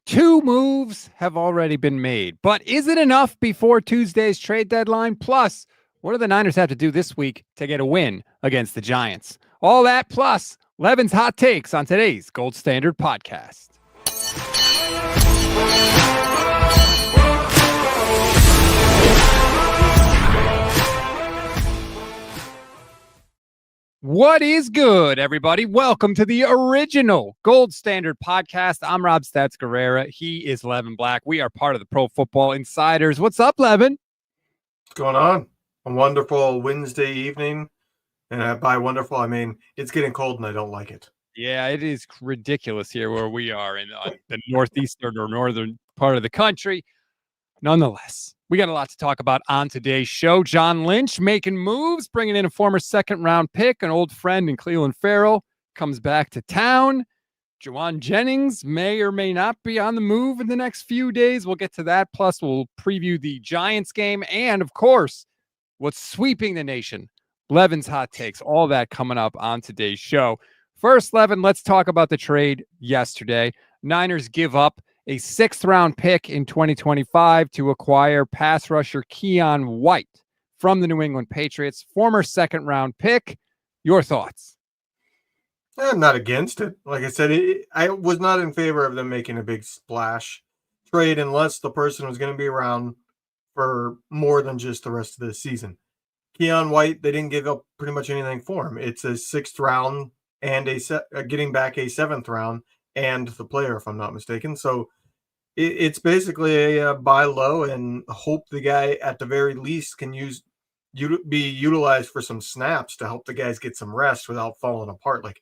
Two moves have already been made, but is it enough before Tuesday's trade deadline? Plus, what do the Niners have to do this week to get a win against the Giants? All that plus Levin's hot takes on today's Gold Standard podcast. What is good, everybody? Welcome to the original Gold Standard podcast. I'm Rob Stats Guerrera. He is Leven Black. We are part of the Pro Football Insiders. What's up, Leven? What's going on? A wonderful Wednesday evening. And by wonderful, I mean it's getting cold and I don't like it. Yeah, it is ridiculous here where we are in the northeastern or northern part of the country. Nonetheless, we got a lot to talk about on today's show. John Lynch making moves, bringing in a former second-round pick, an old friend in Clelin Ferrell, comes back to town. Jauan Jennings may or may not be on the move in the next few days. We'll get to that. Plus, we'll preview the Giants game and, of course, what's sweeping the nation. Levin's hot takes, all that coming up on today's show. First, Leven, let's talk about the trade yesterday. Niners give up a sixth-round pick in 2025 to acquire pass rusher Keon White from the New England Patriots, former second-round pick. Your thoughts? I'm not against it. Like I said, I was not in favor of them making a big splash trade unless the person was going to be around for more than just the rest of the season. Keon White, they didn't give up pretty much anything for him. It's a sixth round and getting back a seventh round and the player, if I'm not mistaken. So it's basically a buy low and hope the guy at the very least can be utilized for some snaps to help the guys get some rest without falling apart. Like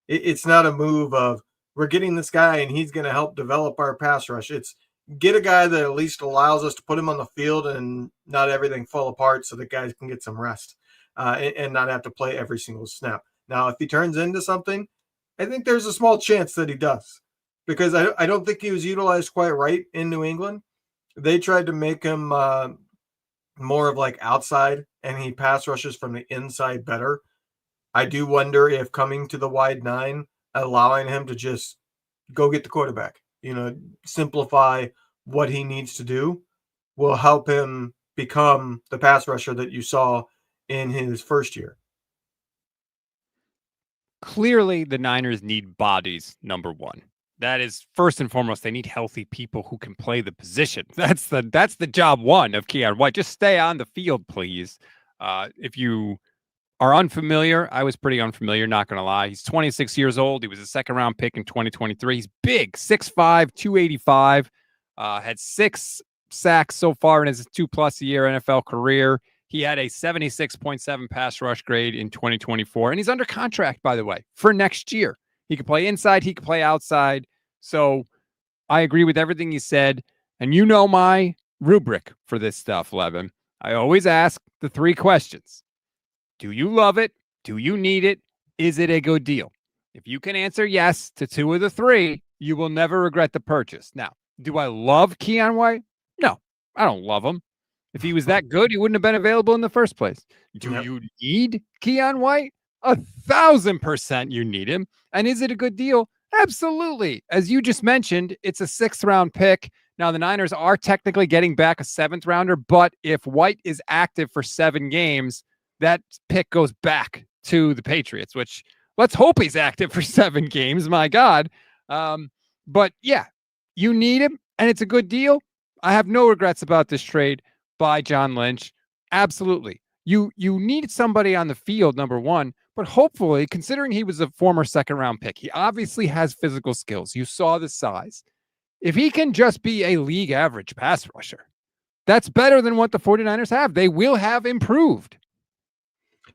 it's not a move of we're getting this guy and he's going to help develop our pass rush. It's get a guy that at least allows us to put him on the field and not everything fall apart so the guys can get some rest and not have to play every single snap. Now, if he turns into something, I think there's a small chance that he does because I don't think he was utilized quite right in New England. They tried to make him more of like outside and he pass rushes from the inside better. I do wonder if coming to the wide nine, allowing him to just go get the quarterback, simplify what he needs to do will help him become the pass rusher that you saw in his first year. Clearly, the Niners need bodies, number one. That is first and foremost. They need healthy people who can play the position. That's the job one of Keon White. Just stay on the field, please. If you are unfamiliar, I was pretty unfamiliar, not going to lie. He's 26 years old. He was a second-round pick in 2023. He's big, 6'5", 285. Had 6 sacks so far in his 2+ year NFL career. He had a 76.7 pass rush grade in 2024, and he's under contract, by the way, for next year. He could play inside. He could play outside. So I agree with everything you said, and you know my rubric for this stuff, Leven. I always ask the 3 questions. Do you love it? Do you need it? Is it a good deal? If you can answer yes to 2 of the 3, you will never regret the purchase. Now, do I love Keon White? No, I don't love him. If he was that good, he wouldn't have been available in the first place. Do you need Keon White? 1,000% you need him. And is it a good deal? Absolutely. As you just mentioned, it's a 6th-round pick. Now, the Niners are technically getting back a 7th rounder, but if White is active for 7 games, that pick goes back to the Patriots, which let's hope he's active for 7 games. My God. But yeah, you need him and it's a good deal. I have no regrets about this trade by John Lynch. Absolutely. You need somebody on the field, number one, but hopefully, considering he was a former second-round pick, he obviously has physical skills. You saw the size. If he can just be a league average pass rusher, that's better than what the 49ers have. They will have improved.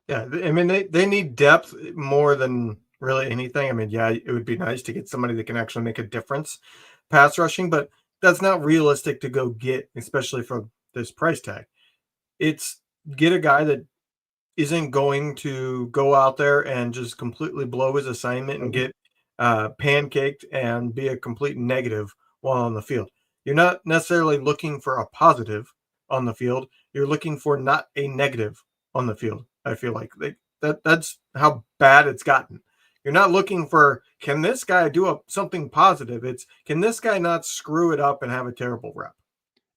Yeah, I mean, they need depth more than really anything. I mean, yeah, it would be nice to get somebody that can actually make a difference pass rushing, but that's not realistic to go get, especially for this price tag. It's get a guy that isn't going to go out there and just completely blow his assignment and get pancaked and be a complete negative while on the field. You're not necessarily looking for a positive on the field. You're looking for not a negative on the field. I feel like that's how bad it's gotten. You're not looking for, can this guy do something positive? It's, can this guy not screw it up and have a terrible rep?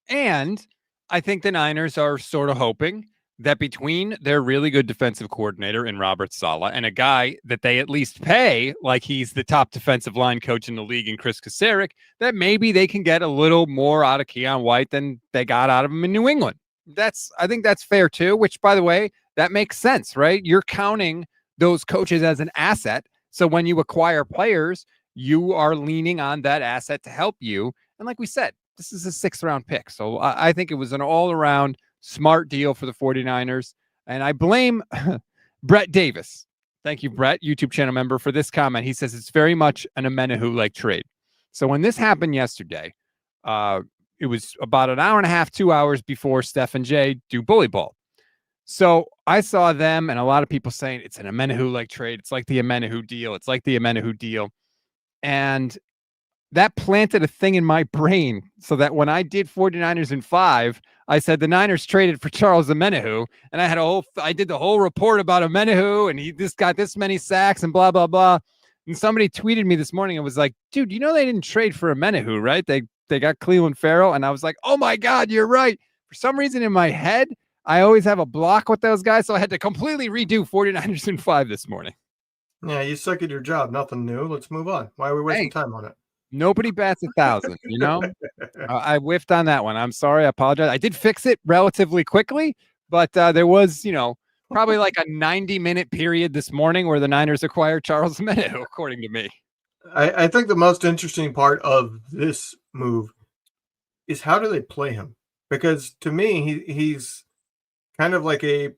And I think the Niners are sort of hoping that between their really good defensive coordinator in Robert Saleh and a guy that they at least pay like he's the top defensive line coach in the league in Chris Kasarik, that maybe they can get a little more out of Keon White than they got out of him in New England. I think that's fair too, which by the way, that makes sense, right? You're counting those coaches as an asset. So when you acquire players, you are leaning on that asset to help you. And like we said, this is a 6th-round pick. So I think it was an all-around smart deal for the 49ers. And I blame Brett Davis. Thank you, Brett, YouTube channel member, for this comment. He says it's very much an Amenahu-like trade. So when this happened yesterday, it was about an hour and a half, 2 hours before Steph and Jay do bully ball. So I saw them and a lot of people saying it's an Amenahu-like trade. It's like the Amenahu deal. It's like the Amenahu deal. And that planted a thing in my brain so that when I did 49ers in 5, I said the Niners traded for Charles Amenahu, and I did the whole report about Amenahu, and he just got this many sacks and blah, blah, blah. And somebody tweeted me this morning and was like, dude, you know they didn't trade for Amenahu, right? They got Clelin Ferrell, and I was like, oh my God, you're right. For some reason in my head, I always have a block with those guys, so I had to completely redo 49ers in 5 this morning. Yeah, you suck at your job. Nothing new. Let's move on. Why are we wasting time on it? Nobody bats 1,000, you know? I whiffed on that one. I'm sorry. I apologize. I did fix it relatively quickly, but there was, probably like a 90-minute period this morning where the Niners acquired Charles Amenahu, according to me. I think the most interesting part of this move is how do they play him? Because to me, he's kind of like a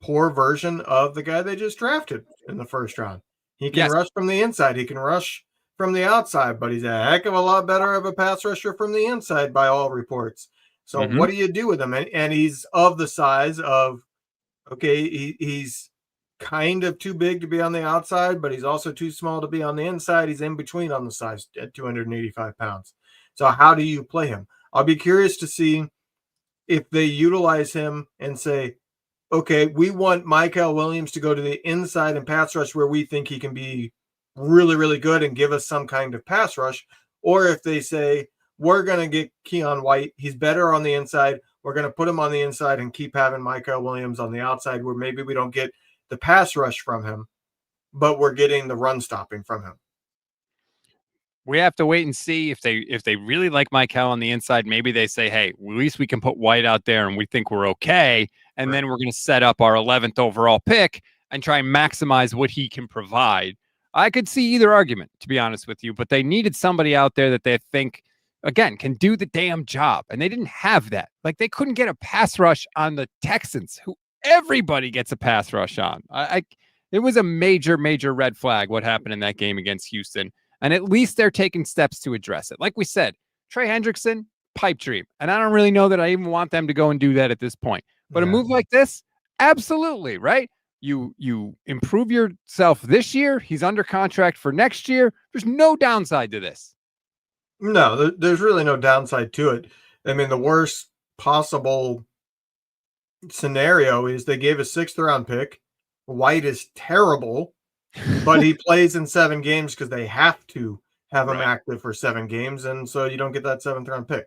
poor version of the guy they just drafted in the 1st round. He can rush from the inside. He can rush from the outside, but he's a heck of a lot better of a pass rusher from the inside by all reports. So what do you do with him? And he's of the size of, okay, he's kind of too big to be on the outside, but he's also too small to be on the inside. He's in between on the size at 285 pounds. So how do you play him? I'll be curious to see if they utilize him and say, okay, we want Michael Williams to go to the inside and pass rush where we think he can be really, really good and give us some kind of pass rush. Or if they say, we're going to get Keon White, he's better on the inside, we're going to put him on the inside and keep having Michael Williams on the outside where maybe we don't get the pass rush from him, but we're getting the run stopping from him. We have to wait and see if they really like Michael on the inside. Maybe they say, hey, at least we can put White out there and we think we're okay. And then we're going to set up our 11th overall pick and try and maximize what he can provide. I could see either argument, to be honest with you, but they needed somebody out there that they think, again, can do the damn job. And they didn't have that. Like, they couldn't get a pass rush on the Texans, who everybody gets a pass rush on. It was a major, major red flag what happened in that game against Houston. And at least they're taking steps to address it. Like we said, Trey Hendrickson, pipe dream. And I don't really know that I even want them to go and do that at this point. But a move like this, absolutely, right? You improve yourself this year. He's under contract for next year. There's no downside to this. No, there's really no downside to it. I mean, the worst possible scenario is they gave a 6th-round pick. White is terrible, but he plays in 7 games because they have to have him active for 7 games, and so you don't get that 7th-round pick.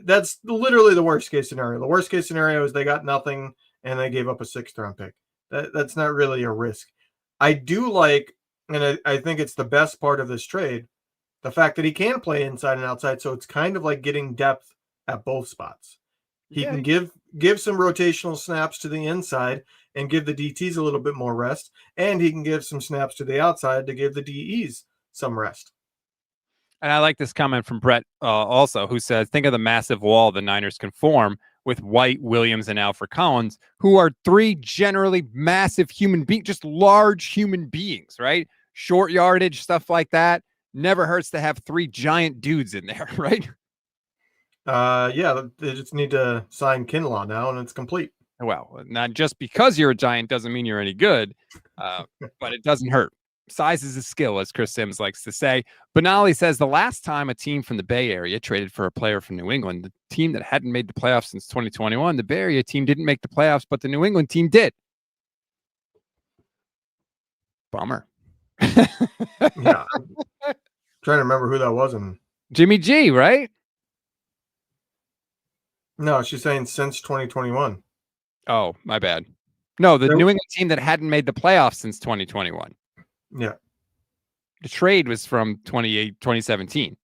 That's literally the worst-case scenario. The worst-case scenario is they got nothing and they gave up a 6th-round pick. That's not really a risk. I do like, and I think it's the best part of this trade, the fact that he can play inside and outside, so it's kind of like getting depth at both spots. He can give some rotational snaps to the inside and give the DTs a little bit more rest, and he can give some snaps to the outside to give the DEs some rest. And I like this comment from Brett also, who says, think of the massive wall the Niners can form with White, Williams, and Alfred Collins, who are 3 generally massive human beings, just large human beings, right? Short yardage, stuff like that. Never hurts to have 3 giant dudes in there, right? Yeah, they just need to sign Kinlaw now, and it's complete. Well, not just because you're a giant doesn't mean you're any good, but it doesn't hurt. Size is a skill, as Chris Sims likes to say. Benali says the last time a team from the Bay Area traded for a player from New England, the team that hadn't made the playoffs since 2021, the Bay Area team didn't make the playoffs, but the New England team did. Bummer. Yeah, I'm trying to remember who that was. And Jimmy G, right? no, she's saying since 2021. Oh, my bad. No, the There- New England team that hadn't made the playoffs since 2021. yeah. The trade was from 2017.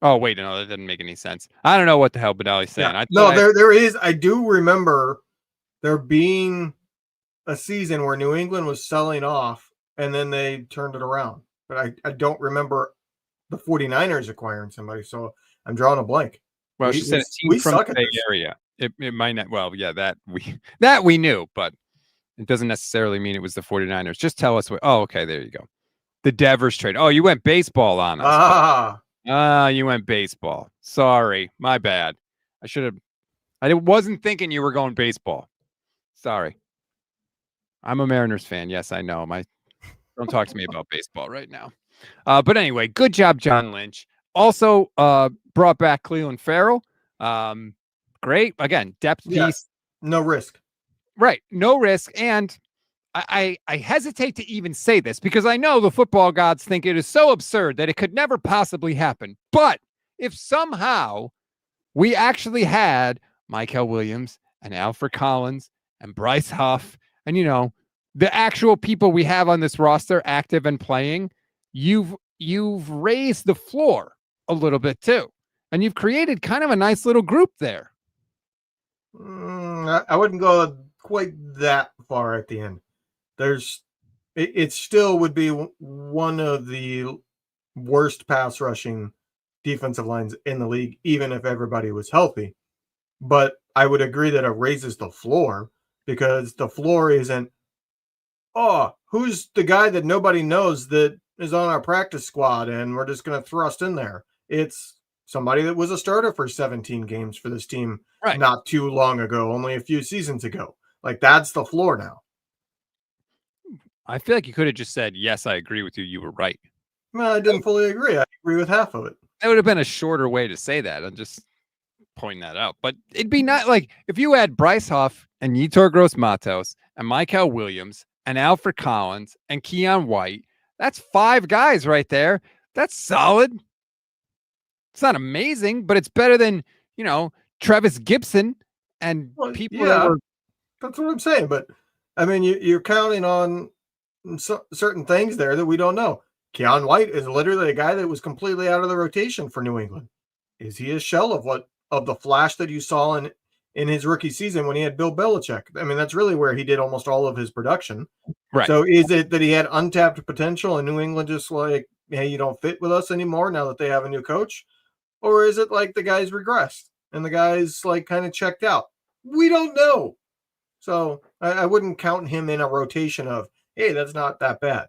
Oh, wait, no, that doesn't make any sense. I don't know what the hell Benali's Yeah. saying. I No, thought there is. I do remember there being a season where New England was selling off and then they turned it around. But I don't remember the 49ers acquiring somebody. So I'm drawing a blank. well, We she said we, a team we from the suck at Bay this. Area. It might not. Well, yeah, that we knew, but it doesn't necessarily mean it was the 49ers. Just tell us what. Oh, okay, there you go. The Devers trade. Oh, you went baseball on us. You went baseball. Sorry, my bad. I should have. I wasn't thinking you were going baseball. Sorry. I'm a Mariners fan. Yes, I know. Don't talk to me about baseball right now. But anyway, good job, John Lynch. Also brought back Clelin Ferrell. Great. Again, depth piece. No risk. Right. No risk. And I hesitate to even say this because I know the football gods think it is so absurd that it could never possibly happen. But if somehow we actually had Michael Williams and Alfred Collins and Bryce Huff and, the actual people we have on this roster active and playing, you've raised the floor a little bit too. And you've created kind of a nice little group there. I wouldn't go quite that far at the end. It still would be one of the worst pass rushing defensive lines in the league, even if everybody was healthy. But I would agree that it raises the floor because the floor isn't, oh, who's the guy that nobody knows that is on our practice squad and we're just going to thrust in there. It's somebody that was a starter for 17 games for this team not too long ago, only a few seasons ago. Like, that's the floor now. I feel like you could have just said, yes, I agree with you. You were right. Well, I didn't fully agree. I agree with half of it. That would have been a shorter way to say that. I'm just pointing that out. But it'd be not like if you had Bryce Huff and Yetur Gross-Matos and Michael Williams and Alfred Collins and Keon White. That's 5 guys right there. That's solid. It's not amazing, but it's better than, Travis Gibson and people that were. That's what I'm saying. But I mean, you're counting on certain things there that we don't know. Keon White is literally a guy that was completely out of the rotation for New England. Is he a shell of the flash that you saw in his rookie season when he had Bill Belichick? I mean, that's really where he did almost all of his production. Right. So is it that he had untapped potential and New England just like, hey, you don't fit with us anymore now that they have a new coach? Or is it like the guy's regressed and the guy's like kind of checked out? We don't know. So I wouldn't count him in a rotation of, hey, that's not that bad.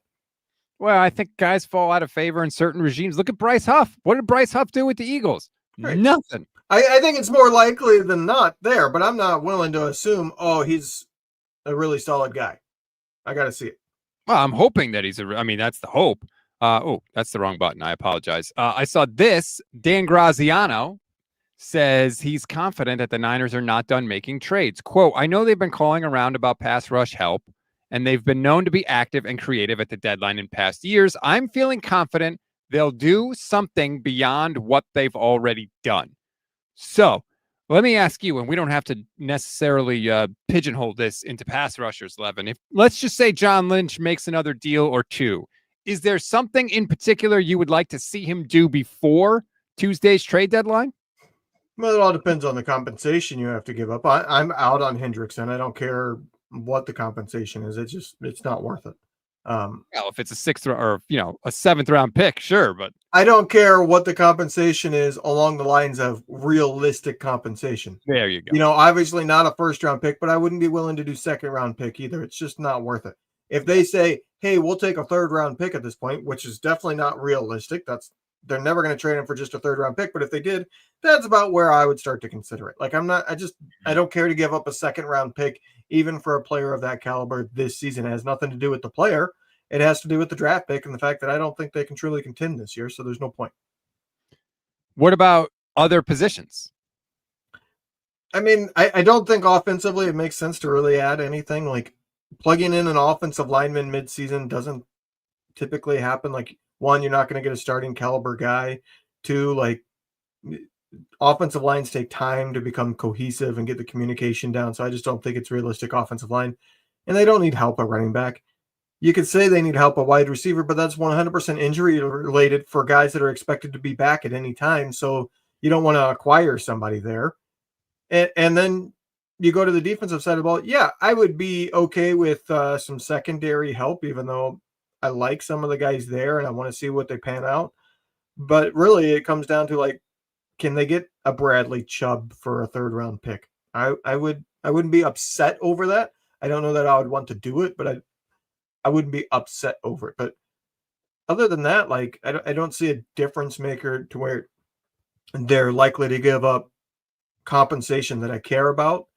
Well, I think guys fall out of favor in certain regimes. Look at Bryce Huff. What did Bryce Huff do with the Eagles? Right. Nothing. I think it's more likely than not there, but I'm not willing to assume, oh, he's a really solid guy. I got to see it. Well, I'm hoping that that's the hope. That's the wrong button. I apologize. I saw this. Dan Graziano says he's confident that the Niners are not done making trades. Quote, I know they've been calling around about pass rush help, and they've been known to be active and creative at the deadline in past years. I'm feeling confident they'll do something beyond what they've already done. So let me ask you, and we don't have to necessarily pigeonhole this into pass rushers, Leven. If let's just say John Lynch makes another deal or two, is there something in particular you would like to see him do before Tuesday's trade deadline? Well, it all depends on the compensation you have to give up. I'm out on Hendrickson. I don't care what the compensation is. It's not worth it. Well, if it's a 6th or a 7th round pick, sure, but I don't care what the compensation is along the lines of realistic compensation. There you go. Obviously not a 1st round pick, but I wouldn't be willing to do 2nd round pick either. It's just not worth it. If they say, hey, we'll take a 3rd round pick at this point, which is definitely not realistic. They're never going to trade him for just a 3rd round pick. But if they did, that's about where I would start to consider it. Like I don't care to give up a 2nd round pick, even for a player of that caliber this season. It has nothing to do with the player. It has to do with the draft pick and the fact that I don't think they can truly contend this year. So there's no point. What about other positions? I mean, I don't think offensively it makes sense to really add anything. Like plugging in an offensive lineman midseason doesn't typically happen. Like, one, you're not going to get a starting caliber guy. Two, like, offensive lines take time to become cohesive and get the communication down. So I just don't think it's realistic offensive line. And they don't need help at running back. You could say they need help at wide receiver, but that's 100% injury related for guys that are expected to be back at any time. So you don't want to acquire somebody there. And then you go to the defensive side of the ball. Yeah, I would be okay with some secondary help, even though I like some of the guys there and I want to see what they pan out. But really, it comes down to, like, can they get a Bradley Chubb for a 3rd-round pick? I wouldn't be upset over that. I don't know that I would want to do it, but I wouldn't be upset over it. But other than that, like, I don't see a difference maker to where they're likely to give up compensation that I care about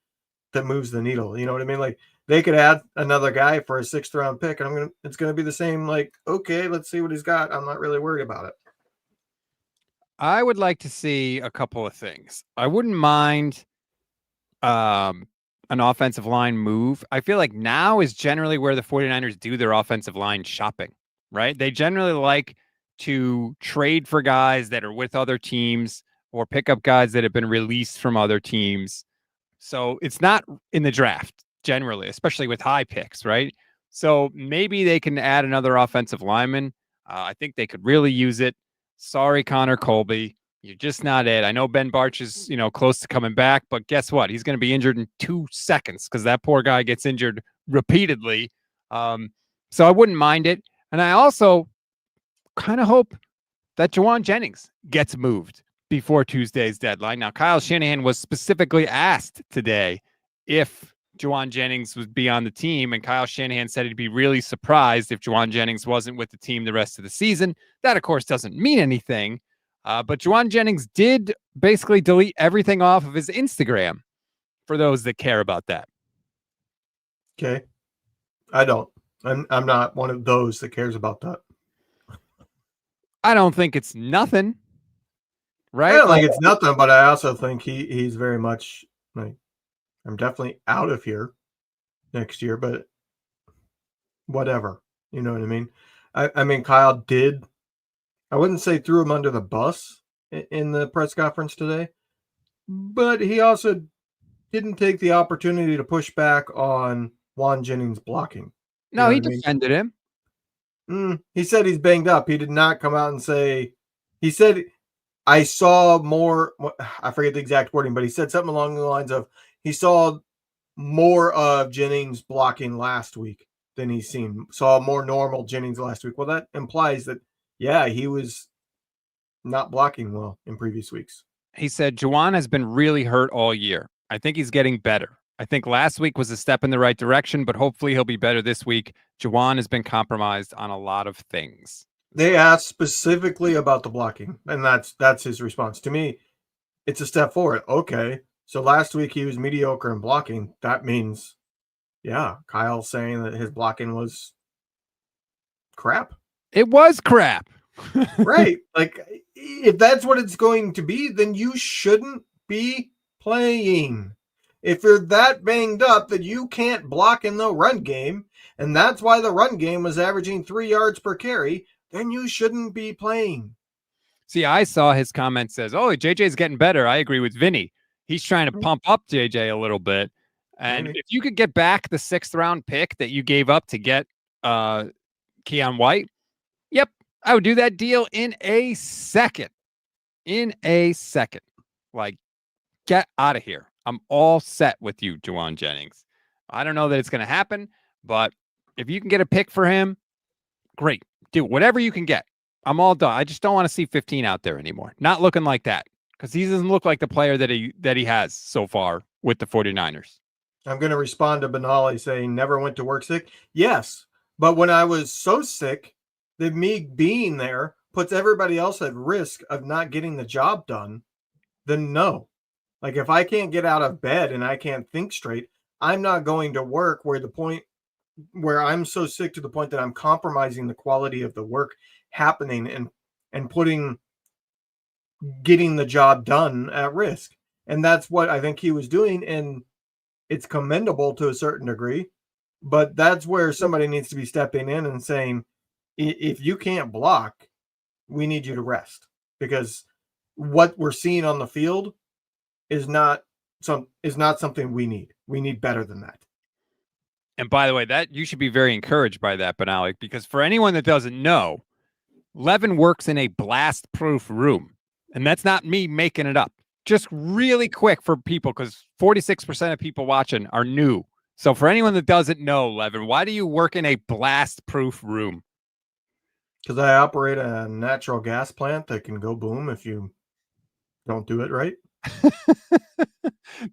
that moves the needle. You know what I mean? Like, they could add another guy for a 6th-round pick, and it's gonna be the same. Like, okay, let's see what he's got. I'm not really worried about it. I would like to see a couple of things. I wouldn't mind an offensive line move. I feel like now is generally where the 49ers do their offensive line shopping, right? They generally like to trade for guys that are with other teams or pick up guys that have been released from other teams. So it's not in the draft generally, especially with high picks, right? So maybe they can add another offensive lineman. I think they could really use it. Sorry, Connor Colby. You're just not it. I know Ben Barch is, close to coming back, but guess what? He's going to be injured in 2 seconds because that poor guy gets injured repeatedly. So I wouldn't mind it. And I also kind of hope that Jauan Jennings gets moved before Tuesday's deadline. Now, Kyle Shanahan was specifically asked today if Jauan Jennings would be on the team, and Kyle Shanahan said he'd be really surprised if Jauan Jennings wasn't with the team the rest of the season. That, of course, doesn't mean anything. But Jauan Jennings did basically delete everything off of his Instagram for those that care about that. Okay. I don't. I'm not one of those that cares about that. I don't think it's nothing. Right? I don't think it's nothing, but I also think he's very much like, I'm definitely out of here next year, but whatever. You know what I mean? I mean, Kyle did, I wouldn't say threw him under the bus in the press conference today, but he also didn't take the opportunity to push back on Jauan Jennings blocking. No, he defended him. He said he's banged up. He did not come out and say, he said, I saw more, I forget the exact wording, but he said something along the lines of, he saw more of Jennings blocking last week than he's seen. Saw more normal Jennings last week. Well, that implies that, yeah, he was not blocking well in previous weeks. He said, Jauan has been really hurt all year. I think he's getting better. I think last week was a step in the right direction, but hopefully he'll be better this week. Jauan has been compromised on a lot of things. They asked specifically about the blocking, and that's his response. To me, it's a step forward. Okay, so last week he was mediocre in blocking. That means, yeah, Kyle's saying that his blocking was crap. It was crap. Right. Like, if that's what it's going to be, then you shouldn't be playing. If you're that banged up that you can't block in the run game, and that's why the run game was averaging 3 yards per carry, then you shouldn't be playing. See, I saw his comment says, oh, JJ's getting better. I agree with Vinny. He's trying to pump up JJ a little bit. And if you could get back the 6th-round pick that you gave up to get Keon White, yep, I would do that deal in a second. Like, get out of here. I'm all set with you, Jauan Jennings. I don't know that it's going to happen, but if you can get a pick for him, great. Do whatever you can get. I'm all done. I just don't want to see 15 out there anymore. Not looking like that, because he doesn't look like the player that he has so far with the 49ers. I'm going to respond to Benali saying never went to work sick. Yes, but when I was so sick that me being there puts everybody else at risk of not getting the job done, then no. Like, if I can't get out of bed and I can't think straight, I'm not going to work where I'm so sick to the point that I'm compromising the quality of the work happening and putting getting the job done at risk. And that's what I think he was doing. And it's commendable to a certain degree, but that's where somebody needs to be stepping in and saying, if you can't block, we need you to rest, because what we're seeing on the field is not something we need. We need better than that. And by the way, that you should be very encouraged by that, Benali, because for anyone that doesn't know, Leven works in a blast-proof room, and that's not me making it up. Just really quick for people, because 46% of people watching are new. So for anyone that doesn't know, Leven, why do you work in a blast-proof room? Because I operate a natural gas plant that can go boom if you don't do it right.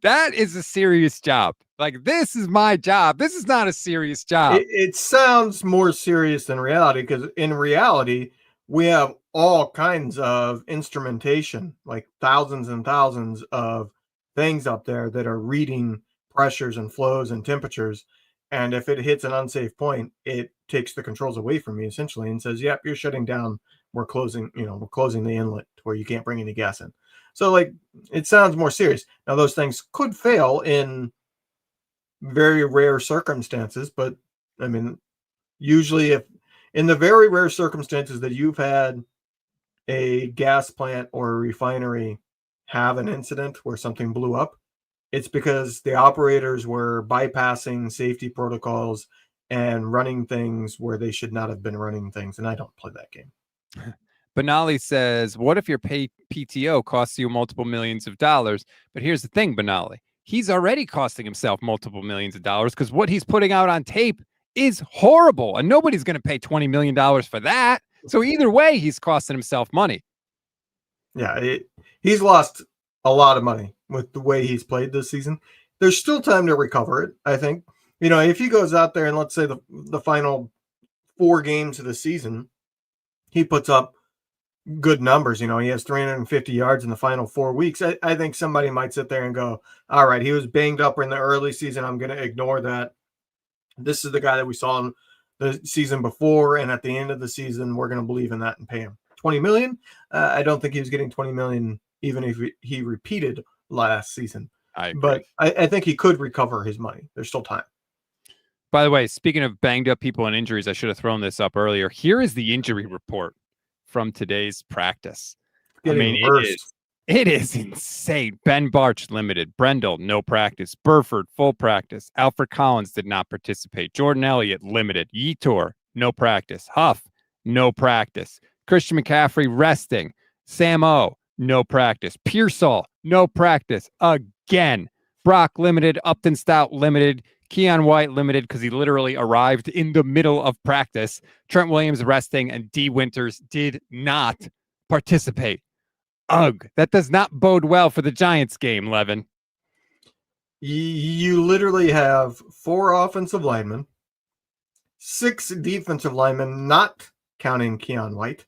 That is a serious job. Like, this is my job. This is not a serious job. It sounds more serious than reality, because in reality, we have all kinds of instrumentation, like thousands and thousands of things up there that are reading pressures and flows and temperatures. And if it hits an unsafe point, it takes the controls away from me essentially and says, yep, you're shutting down. We're closing the inlet to where you can't bring any gas in. So like, it sounds more serious. Now those things could fail in very rare circumstances, but I mean, usually if in the very rare circumstances that you've had a gas plant or a refinery have an incident where something blew up, it's because the operators were bypassing safety protocols and running things where they should not have been running things. And I don't play that game. Benali says, what if your PTO costs you multiple millions of dollars? But here's the thing, Benali. He's already costing himself multiple millions of dollars, because what he's putting out on tape is horrible, and nobody's going to pay $20 million for that. So either way, he's costing himself money. Yeah, he's lost a lot of money with the way he's played this season. There's still time to recover it, I think. If he goes out there and let's say the final 4 games of the season, he puts up good numbers. He has 350 yards in the final 4 weeks. I think somebody might sit there and go, all right, he was banged up in the early season. I'm going to ignore that. This is the guy that we saw in the season before. And at the end of the season, we're going to believe in that and pay him $20 million. I don't think he was getting $20 million, even if he repeated last season. But I think he could recover his money. There's still time. By the way, speaking of banged up people and injuries, I should have thrown this up earlier. Here is the injury report from today's practice. It is insane. Ben Barch limited. Brendel, no practice. Burford, full practice. Alfred Collins did not participate. Jordan Elliott, limited. Yetur, no practice. Huff, no practice. Christian McCaffrey, resting. Sam O, no practice. Pearsall, no practice. Again. Brock, limited. Upton Stout, limited. Keon White, limited because he literally arrived in the middle of practice. Trent Williams, resting. And D. Winters did not participate. Ugh, that does not bode well for the Giants game, Leven. You literally have 4 offensive linemen, 6 defensive linemen, not counting Keon White,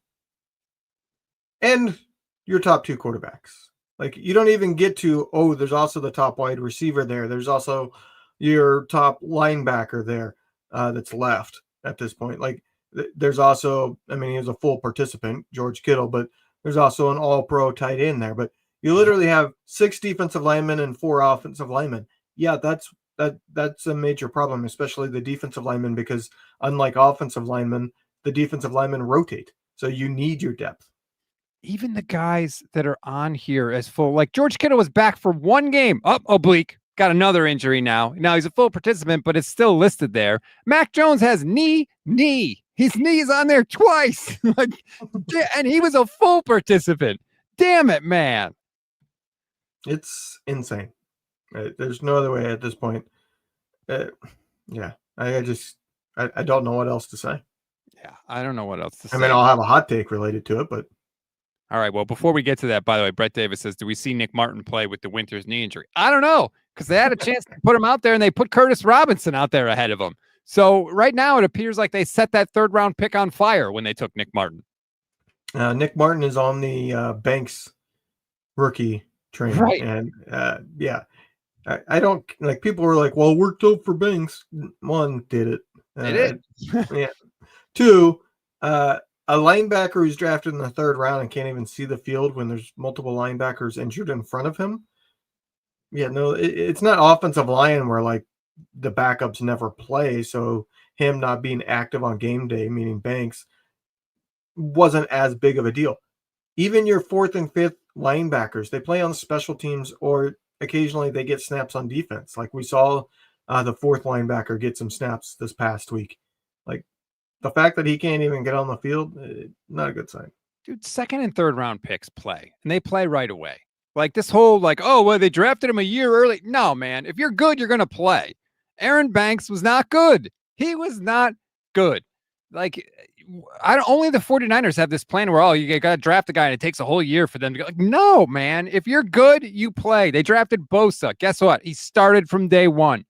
and your top 2 quarterbacks. Like, you don't even get to, there's also the top wide receiver there. There's also your top linebacker there that's left at this point. Like, there's also, he was a full participant, George Kittle, but there's also an all-pro tight end there. But you literally have 6 defensive linemen and 4 offensive linemen. Yeah, that's a major problem, especially the defensive linemen, because unlike offensive linemen, the defensive linemen rotate. So you need your depth. Even the guys that are on here as full, like George Kittle was back for 1 game. Oblique. Got another injury now. Now he's a full participant, but it's still listed there. Mac Jones has knee. His knee is on there twice. And he was a full participant. Damn it, man. It's insane. There's no other way at this point. Yeah, I don't know what else to say. Yeah, I don't know what else to say. I'll have a hot take related to it, but. All right, well, before we get to that, by the way, Brett Davis says, do we see Nick Martin play with the Winters knee injury? I don't know, because they had a chance to put him out there, and they put Curtis Robinson out there ahead of him. So right now it appears like they set that 3rd-round pick on fire when they took Nick Martin. Nick Martin is on the Banks rookie train. Right. And, yeah. I don't, like, people were like, well, worked out for Banks. 1, did it. They did. Yeah. 2, a linebacker who's drafted in the 3rd round and can't even see the field when there's multiple linebackers injured in front of him. Yeah, no, it's not offensive line where, like, the backups never play. So him not being active on game day, meaning Banks, wasn't as big of a deal. Even your fourth and fifth linebackers, they play on special teams or occasionally they get snaps on defense. Like we saw the fourth linebacker get some snaps this past week. Like the fact that he can't even get on the field, not a good sign. Dude, second and third round picks play, and they play right away. Like this whole oh, well, they drafted him a year early. No, man, if you're good, you're going to play. Aaron Banks was not good. He was not good. Like, only the 49ers have this plan where, you got to draft a guy and it takes a whole year for them to go. Like, no, man, if you're good, you play. They drafted Bosa. Guess what? He started from day one.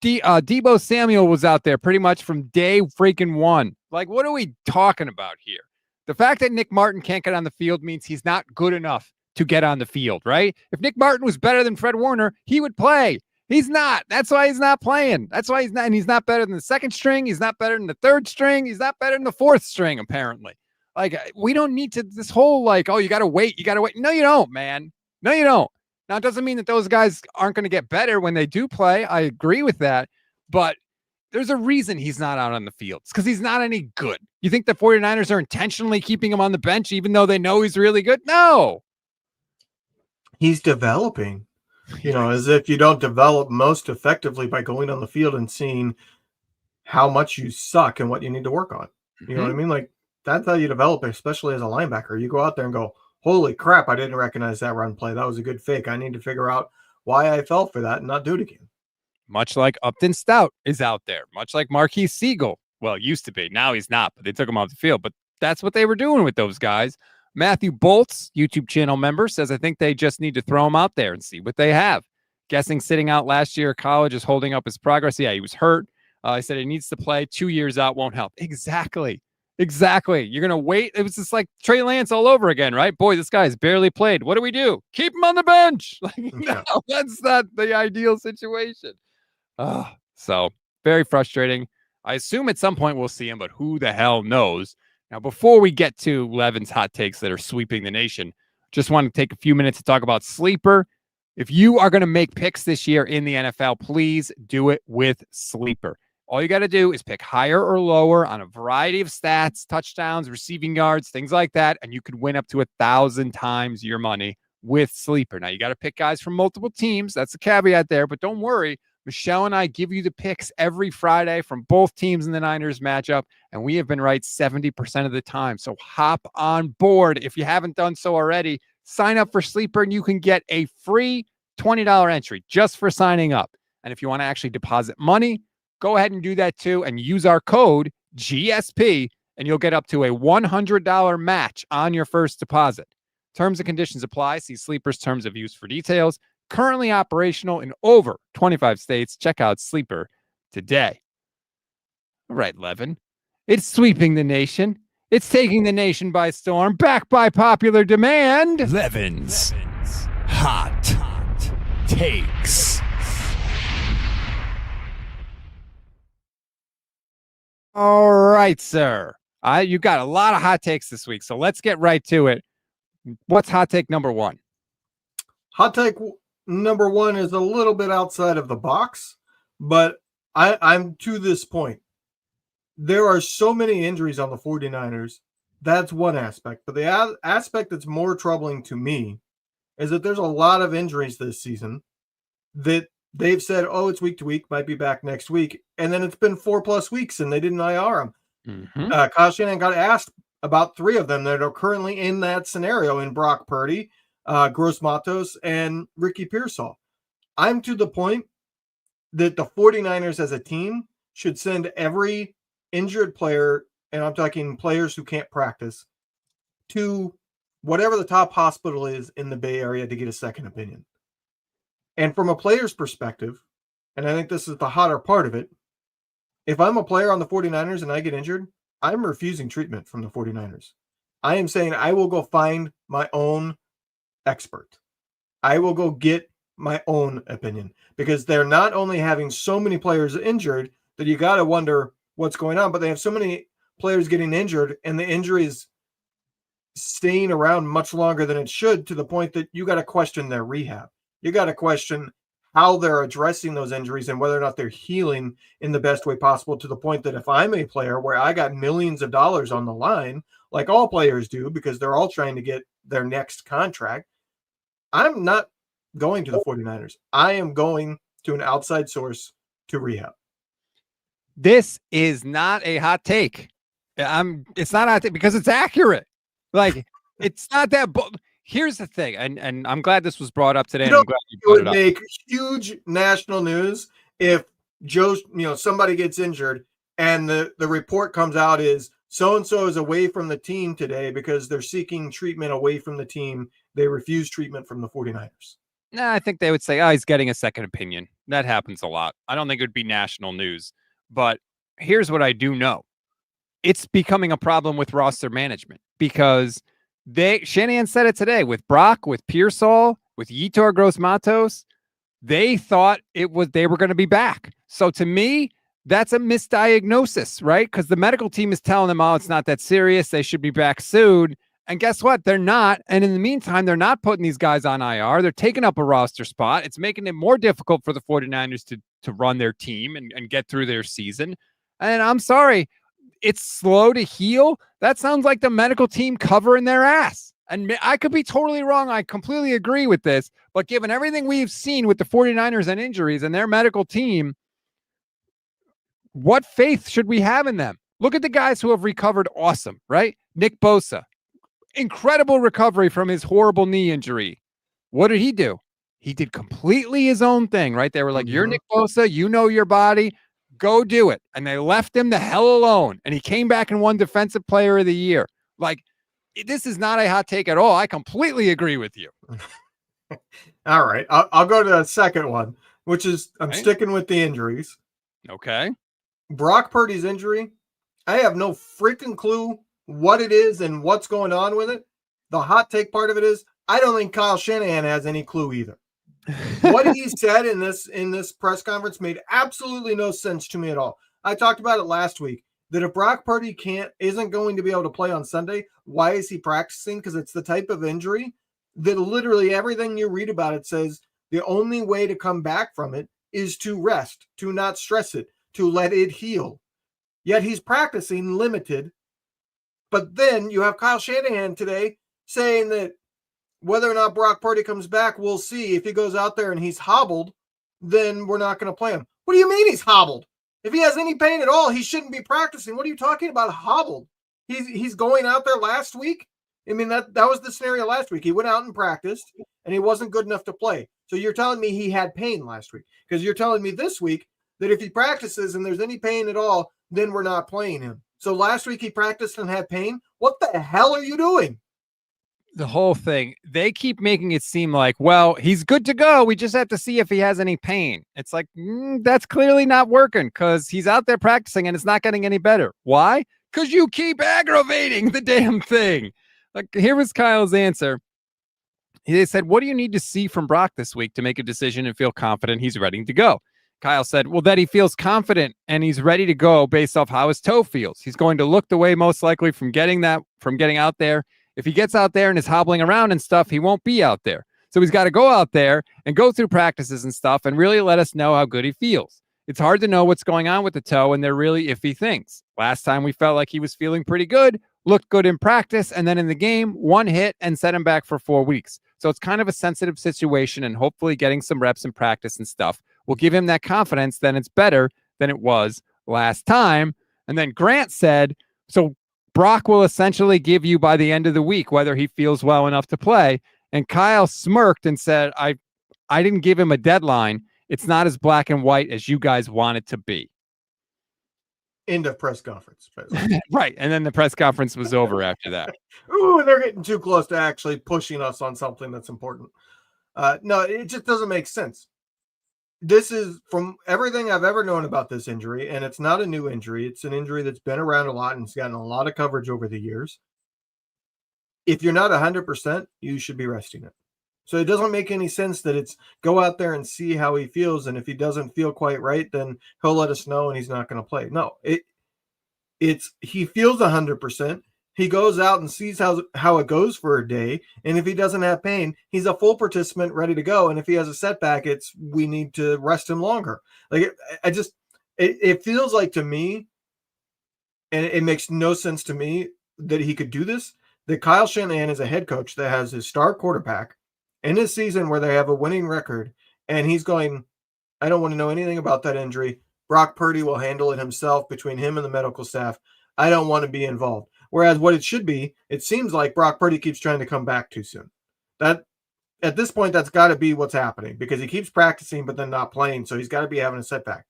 Deebo Samuel was out there pretty much from day freaking one. Like, what are we talking about here? The fact that Nick Martin can't get on the field means he's not good enough to get on the field, right? If Nick Martin was better than Fred Warner, he would play. He's not. That's why he's not playing. That's why he's not. And he's not better than the second string. He's not better than the third string. He's not better than the fourth string, apparently. Like, we don't need to, this whole you got to wait. You got to wait. No, you don't, man. No, you don't. Now, it doesn't mean that those guys aren't going to get better when they do play. I agree with that. But there's a reason he's not out on the field. It's because he's not any good. You think the 49ers are intentionally keeping him on the bench even though they know he's really good? No. He's developing, as if you don't develop most effectively by going on the field and seeing how much you suck and what you need to work on. You know what I mean? Like, that's how you develop, especially as a linebacker. You go out there and go, holy crap, I didn't recognize that run play. That was a good fake. I need to figure out why I fell for that and not do it again. Much like Upton Stout is out there, much like Marquise Siegel. Well, used to be. Now he's not, but they took him off the field. But that's what they were doing with those guys. Matthew Bolts, YouTube channel member, says, I think they just need to throw him out there and see what they have. Guessing sitting out last year at college is holding up his progress. Yeah, he was hurt. I said he needs to play. 2 years out won't help. Exactly. You're going to wait. It was just like Trey Lance all over again, right? Boy, this guy's barely played. What do we do? Keep him on the bench. No, that's not the ideal situation. So very frustrating. I assume at some point we'll see him, but who the hell knows? Now, before we get to Levin's hot takes that are sweeping the nation, just want to take a few minutes to talk about Sleeper. If you are going to make picks this year in the NFL, please do it with Sleeper. All you got to do is pick higher or lower on a variety of stats, touchdowns, receiving yards, things like that, and you could win up to 1,000 times your money with Sleeper. Now, you got to pick guys from multiple teams. That's the caveat there, but don't worry. Michelle and I give you the picks every Friday from both teams in the Niners matchup, and we have been right 70% of the time. So hop on board. If you haven't done so already, sign up for Sleeper, and you can get a free $20 entry just for signing up. And if you want to actually deposit money, go ahead and do that too, and use our code GSP, and you'll get up to a $100 match on your first deposit. Terms and conditions apply. See Sleeper's terms of use for details. Currently operational in over 25 states. Check out Sleeper today. All right, Leven. It's sweeping the nation. It's taking the nation by storm. Back by popular demand. Levin's hot takes. All right, sir. You got a lot of hot takes this week, so let's get right to it. What's hot take number one? Hot take number one is a little bit outside of the box, but I'm to this point. There are so many injuries on the 49ers. That's one aspect. But the aspect that's more troubling to me is that there's a lot of injuries this season that they've said, it's week to week, might be back next week. And then it's been 4+ weeks and they didn't IR them. Kyle Shanahan got asked about 3 of them that are currently in that scenario in Brock Purdy, Gross Matos, and Ricky Pearsall. I'm to the point that the 49ers as a team should send every injured player, and I'm talking players who can't practice, to whatever the top hospital is in the Bay Area to get a second opinion. And from a player's perspective, and I think this is the hotter part of it, if I'm a player on the 49ers and I get injured, I'm refusing treatment from the 49ers. I am saying I will go find my own expert. I will go get my own opinion, because they're not only having so many players injured that you got to wonder what's going on, but they have so many players getting injured and the injury is staying around much longer than it should, to the point that you got to question their rehab. You got to question how they're addressing those injuries and whether or not they're healing in the best way possible, to the point that if I'm a player where I got millions of dollars on the line, like all players do, because they're all trying to get their next contract, I'm not going to the 49ers. I am going to an outside source to rehab. This is not a hot take. It's not a hot take because it's accurate. Like, it's not that. Here's the thing, and I'm glad this was brought up today. I'm glad you it brought would it up. make huge national news if somebody gets injured and the report comes out is so-and-so is away from the team today because they're seeking treatment away from the team. They refuse treatment from the 49ers. Nah, I think they would say, oh, he's getting a second opinion. That happens a lot. I don't think it would be national news. But here's what I do know. It's becoming a problem with roster management because Shanahan said it today with Brock, with Pearsall, with Yetur Gross-Matos. They thought they were going to be back. So to me, that's a misdiagnosis, right? Because the medical team is telling them, oh, it's not that serious. They should be back soon. And guess what? They're not. And in the meantime, they're not putting these guys on IR. They're taking up a roster spot. It's making it more difficult for the 49ers to run their team and get through their season. And I'm sorry, it's slow to heal. That sounds like the medical team covering their ass. And I could be totally wrong. I completely agree with this. But given everything we've seen with the 49ers and injuries and their medical team, what faith should we have in them? Look at the guys who have recovered awesome, right? Nick Bosa, incredible recovery from his horrible knee injury. What did he do? He did completely his own thing, right? They were like, you're Nick Bosa, you know your body, go do it. And they left him the hell alone. And he came back and won Defensive Player of the Year. Like, this is not a hot take at all. I completely agree with you. All right. I'll go to the second one, which is I'm sticking with the injuries. Okay. Brock Purdy's injury, I have no freaking clue what it is and what's going on with it. The hot take part of it is I don't think Kyle Shanahan has any clue either. What he said in this press conference made absolutely no sense to me at all. I talked about it last week that if Brock Purdy isn't going to be able to play on Sunday, why is he practicing? Because it's the type of injury that literally everything you read about it says the only way to come back from it is to rest, to not stress it, to let it heal. Yet he's practicing limited. But then you have Kyle Shanahan today saying that whether or not Brock Purdy comes back, we'll see. If he goes out there and he's hobbled, then we're not going to play him. What do you mean he's hobbled? If he has any pain at all, he shouldn't be practicing. What are you talking about hobbled? He's going out there last week. I mean, that was the scenario last week. He went out and practiced, and he wasn't good enough to play. So you're telling me he had pain last week, because you're telling me this week that if he practices and there's any pain at all, then we're not playing him. So last week he practiced and had pain. What the hell are you doing? The whole thing, they keep making it seem like, well, he's good to go. We just have to see if he has any pain. It's like, that's clearly not working because he's out there practicing and it's not getting any better. Why? Because you keep aggravating the damn thing. Like, here was Kyle's answer. They said, what do you need to see from Brock this week to make a decision and feel confident he's ready to go? Kyle said, well, that he feels confident and he's ready to go based off how his toe feels. He's going to look the way most likely from getting out there. If he gets out there and is hobbling around and stuff, he won't be out there. So he's got to go out there and go through practices and stuff and really let us know how good he feels. It's hard to know what's going on with the toe, and they're really iffy things. Last time we felt like he was feeling pretty good, looked good in practice, and then in the game, one hit and set him back for 4 weeks. So it's kind of a sensitive situation, and hopefully getting some reps in practice and stuff will give him that confidence that it's better than it was last time. And then Grant said, so Brock will essentially give you by the end of the week whether he feels well enough to play. And Kyle smirked and said, I didn't give him a deadline. It's not as black and white as you guys want it to be. End of press conference. Right. And then the press conference was over after that. Ooh, they're getting too close to actually pushing us on something that's important. No, it just doesn't make sense. This is from everything I've ever known about this injury, and it's not a new injury. It's an injury that's been around a lot and it's gotten a lot of coverage over the years. If you're not 100%, you should be resting it. So it doesn't make any sense that it's go out there and see how he feels, and if he doesn't feel quite right, then he'll let us know and he's not going to play. No, it's he feels 100%. He goes out and sees how it goes for a day. And if he doesn't have pain, he's a full participant ready to go. And if he has a setback, we need to rest him longer. Like it feels like to me, and it makes no sense to me that he could do this, that Kyle Shanahan is a head coach that has his star quarterback in his season where they have a winning record. And he's going, I don't want to know anything about that injury. Brock Purdy will handle it himself between him and the medical staff. I don't want to be involved. Whereas what it should be, it seems like Brock Purdy keeps trying to come back too soon. That at this point, that's got to be what's happening because he keeps practicing but then not playing, so he's got to be having a setback.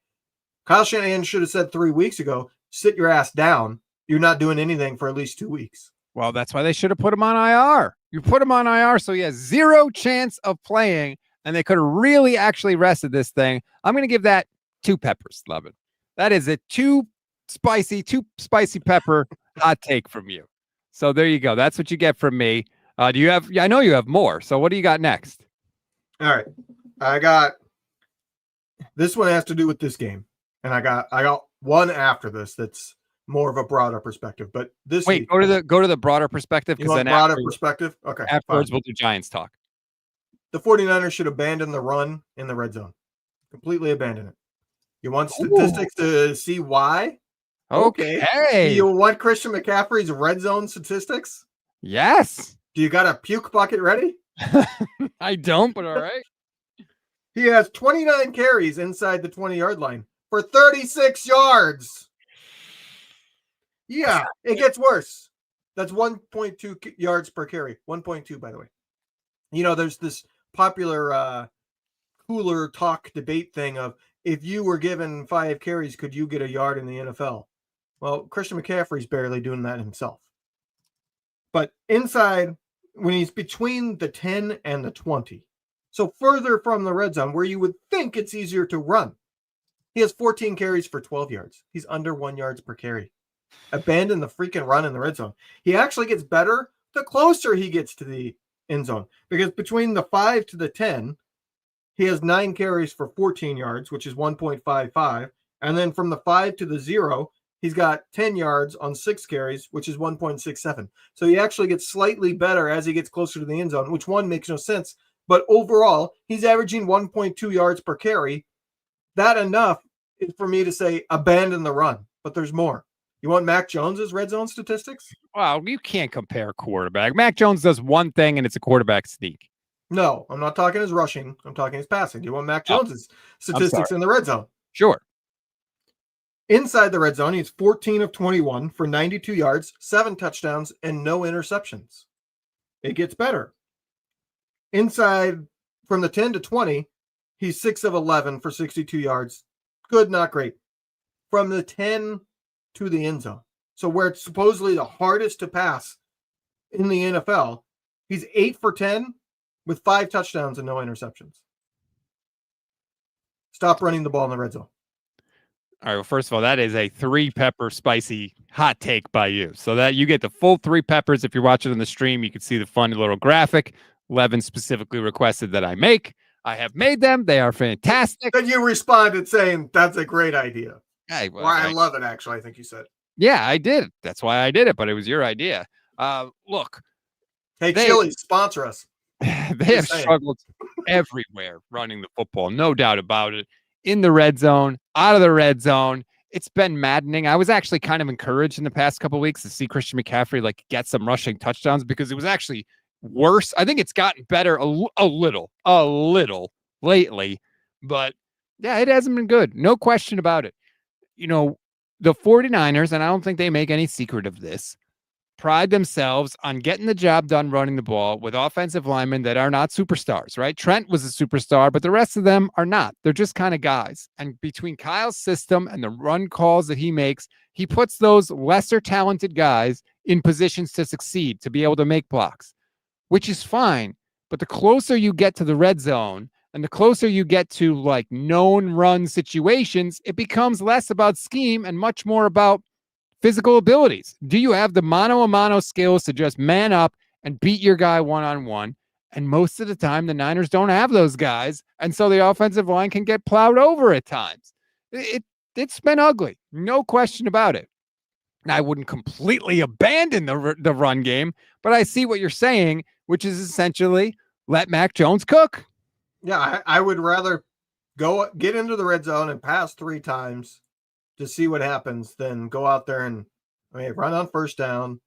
Kyle Shanahan should have said 3 weeks ago, sit your ass down. You're not doing anything for at least 2 weeks. Well, that's why they should have put him on IR. You put him on IR so he has zero chance of playing, and they could have really actually rested this thing. I'm going to give that 2 peppers, Leven. That is a too spicy pepper hot take from you. So there you go. That's what you get from me. Do you have? I know you have more. So what do you got next? All right, I got this one has to do with this game, and I got one after this that's more of a broader perspective. But this wait, go to the broader perspective because then broader perspective. Okay, afterwards fine. we'll do Giants talk. The 49ers should abandon the run in the red zone. Completely abandon it. You want statistics to see why? Okay. Do you want Christian McCaffrey's red zone statistics? Yes. Do you got a puke bucket ready? I don't, but all right. He has 29 carries inside the 20-yard line for 36 yards. Yeah, it gets worse. That's 1.2 yards per carry. 1.2, by the way. You know, there's this popular cooler talk debate thing of if you were given 5 carries, could you get a yard in the NFL? Well, Christian McCaffrey's barely doing that himself. But inside, when he's between the 10 and the 20, so further from the red zone where you would think it's easier to run, he has 14 carries for 12 yards. He's under 1 yards per carry. Abandon the freaking run in the red zone. He actually gets better the closer he gets to the end zone, because between the 5 to the 10, he has 9 carries for 14 yards, which is 1.55. And then from the 5 to the 0, he's got 10 yards on 6 carries, which is 1.67. So he actually gets slightly better as he gets closer to the end zone, which one makes no sense. But overall, he's averaging 1.2 yards per carry. That enough is for me to say abandon the run. But there's more. You want Mac Jones's red zone statistics? Wow, you can't compare quarterback. Mac Jones does one thing, and it's a quarterback sneak. No, I'm not talking his rushing. I'm talking his passing. Do you want Mac Jones's statistics in the red zone? Sure. Inside the red zone, he's 14 of 21 for 92 yards, 7 touchdowns, and no interceptions. It gets better. Inside from the 10 to 20, he's 6 of 11 for 62 yards. Good, not great. From the 10 to the end zone, so where it's supposedly the hardest to pass in the NFL, he's 8 for 10 with 5 touchdowns and no interceptions. Stop running the ball in the red zone. All right. Well, first of all, that is a 3 pepper spicy hot take by you. So that you get the full 3 peppers. If you're watching on the stream, you can see the fun little graphic. Leven specifically requested that I make. I have made them. They are fantastic. Then you responded saying, that's a great idea. Hey, well, I love it, actually, I think you said. Yeah, I did. That's why I did it, but it was your idea. Look. Hey, Chili, sponsor us. They have struggled everywhere running the football, no doubt about it. In the red zone, out of the red zone. It's been maddening. I was actually kind of encouraged in the past couple of weeks to see Christian McCaffrey get some rushing touchdowns because it was actually worse. I think it's gotten better a little lately, but yeah, it hasn't been good. No question about it. You know, the 49ers, and I don't think they make any secret of this, pride themselves on getting the job done running the ball with offensive linemen that are not superstars, right? Trent was a superstar, but the rest of them are not. They're just kind of guys. And between Kyle's system and the run calls that he makes, he puts those lesser talented guys in positions to succeed, to be able to make blocks, which is fine. But the closer you get to the red zone and the closer you get to known run situations, it becomes less about scheme and much more about physical abilities. Do you have the mano-a-mano skills to just man up and beat your guy one-on-one? And most of the time, the Niners don't have those guys. And so the offensive line can get plowed over at times. It's been ugly. No question about it. And I wouldn't completely abandon the run game, but I see what you're saying, which is essentially let Mac Jones cook. Yeah, I would rather get into the red zone and pass 3 times to see what happens than go out there and run on first down.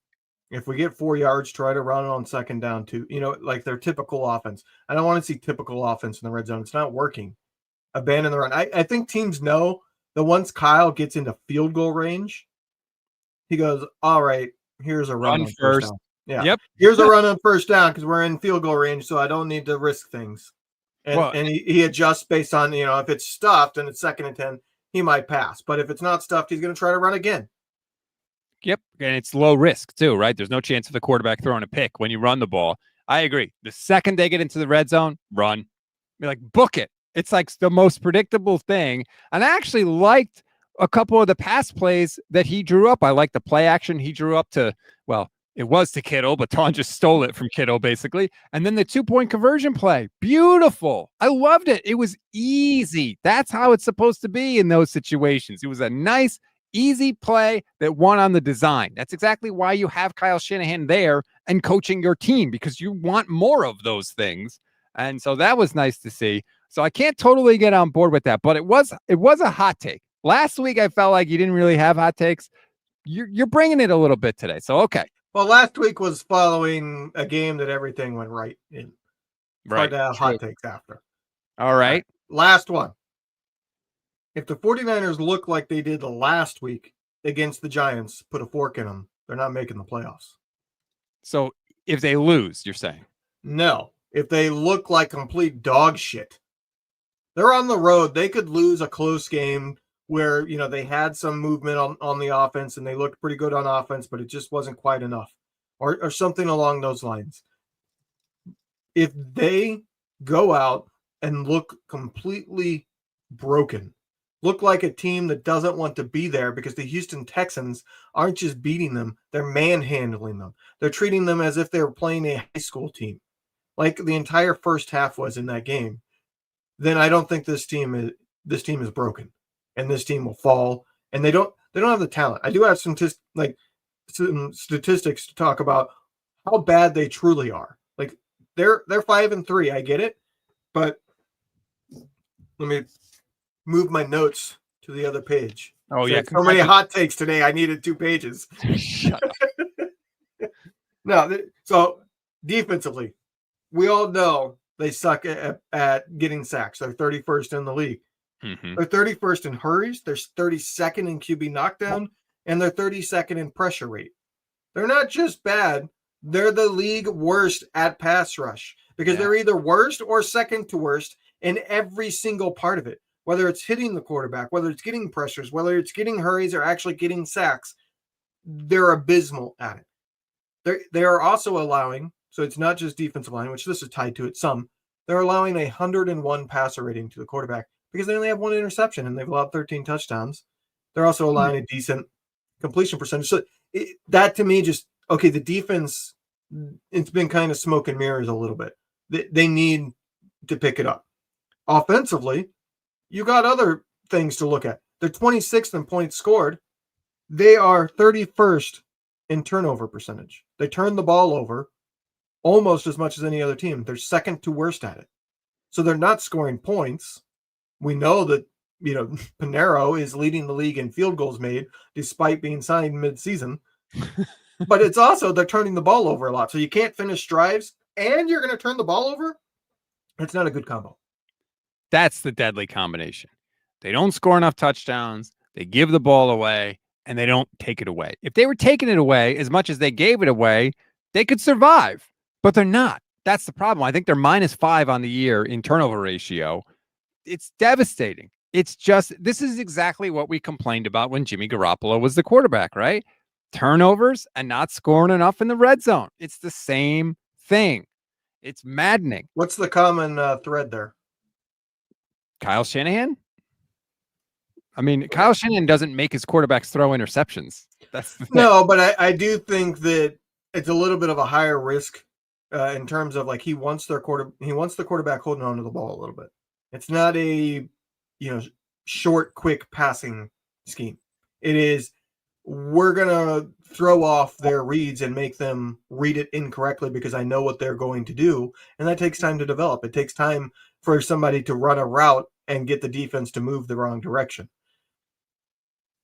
If we get 4 yards, try to run it on second down too. Like their typical offense. I don't want to see typical offense in the red zone. It's not working. Abandon the run. I think teams know that once Kyle gets into field goal range, he goes, all right, here's a run on first down. Yeah. Yep. Here's a run on first down because we're in field goal range, so I don't need to risk things. And he adjusts based on, if it's stuffed and it's 2nd and 10, he might pass. But if it's not stuffed, he's going to try to run again. Yep. And it's low risk too, right? There's no chance of the quarterback throwing a pick when you run the ball. I agree. The second they get into the red zone, run. Book it. It's like the most predictable thing. And I actually liked a couple of the pass plays that he drew up. I like the play action he drew up to, it was to Kittle, but Ton just stole it from Kittle, basically. And then the 2-point conversion play. Beautiful. I loved it. It was easy. That's how it's supposed to be in those situations. It was a nice, easy play that won on the design. That's exactly why you have Kyle Shanahan there and coaching your team, because you want more of those things. And so that was nice to see. So I can't totally get on board with that, but it was a hot take. Last week, I felt like you didn't really have hot takes. You're bringing it a little bit today. So, okay. Well, last week was following a game that everything went right in. Right. Hard to have hot takes after. All right. Last one. If the 49ers look like they did the last week against the Giants, put a fork in them, they're not making the playoffs. So if they lose, you're saying? No. If they look like complete dog shit, they're on the road. They could lose a close game where, they had some movement on the offense and they looked pretty good on offense, but it just wasn't quite enough or something along those lines. If they go out and look completely broken, look like a team that doesn't want to be there because the Houston Texans aren't just beating them, they're manhandling them. They're treating them as if they were playing a high school team, like the entire first half was in that game. Then I don't think this team is broken, and this team will fall. And they don't have the talent. I do have some statistics to talk about how bad they truly are. Like they're 5-3. I get it, but let me move my notes to the other page. Oh, yeah. So many hot takes today. I needed 2 pages. Shut up. No, so defensively, we all know they suck at getting sacks. They're 31st in the league. Mm-hmm. They're 31st in hurries. They're 32nd in QB knockdown, and they're 32nd in pressure rate. They're not just bad. They're the league worst at pass rush because they're either worst or second to worst in every single part of it, whether it's hitting the quarterback, whether it's getting pressures, whether it's getting hurries or actually getting sacks. They're abysmal at it. They are also allowing, so it's not just defensive line, which this is tied to it some, they're allowing 101 passer rating to the quarterback because they only have 1 interception and they've allowed 13 touchdowns. They're also allowing a decent completion percentage. So that to me the defense, it's been kind of smoke and mirrors a little bit. They need to pick it up. Offensively, you got other things to look at. They're 26th in points scored. They are 31st in turnover percentage. They turn the ball over almost as much as any other team. They're second to worst at it. So they're not scoring points. We know that, Pinero is leading the league in field goals made despite being signed mid-season. But it's also they're turning the ball over a lot. So you can't finish drives and you're going to turn the ball over. It's not a good combo. That's the deadly combination. They don't score enough touchdowns. They give the ball away and they don't take it away. If they were taking it away as much as they gave it away, they could survive, but they're not. That's the problem. I think they're -5 on the year in turnover ratio. It's devastating. It's just, this is exactly what we complained about when Jimmy Garoppolo was the quarterback, right? Turnovers and not scoring enough in the red zone. It's the same thing. It's maddening. What's the common thread there? Kyle Shanahan? I mean, Kyle Shanahan doesn't make his quarterbacks throw interceptions. That's the thing. No, but I do think that it's a little bit of a higher risk in terms of he wants the quarterback holding on to the ball a little bit. It's not a short, quick passing scheme. It is we're going to throw off their reads and make them read it incorrectly because I know what they're going to do. And that takes time to develop. It takes time for somebody to run a route and get the defense to move the wrong direction.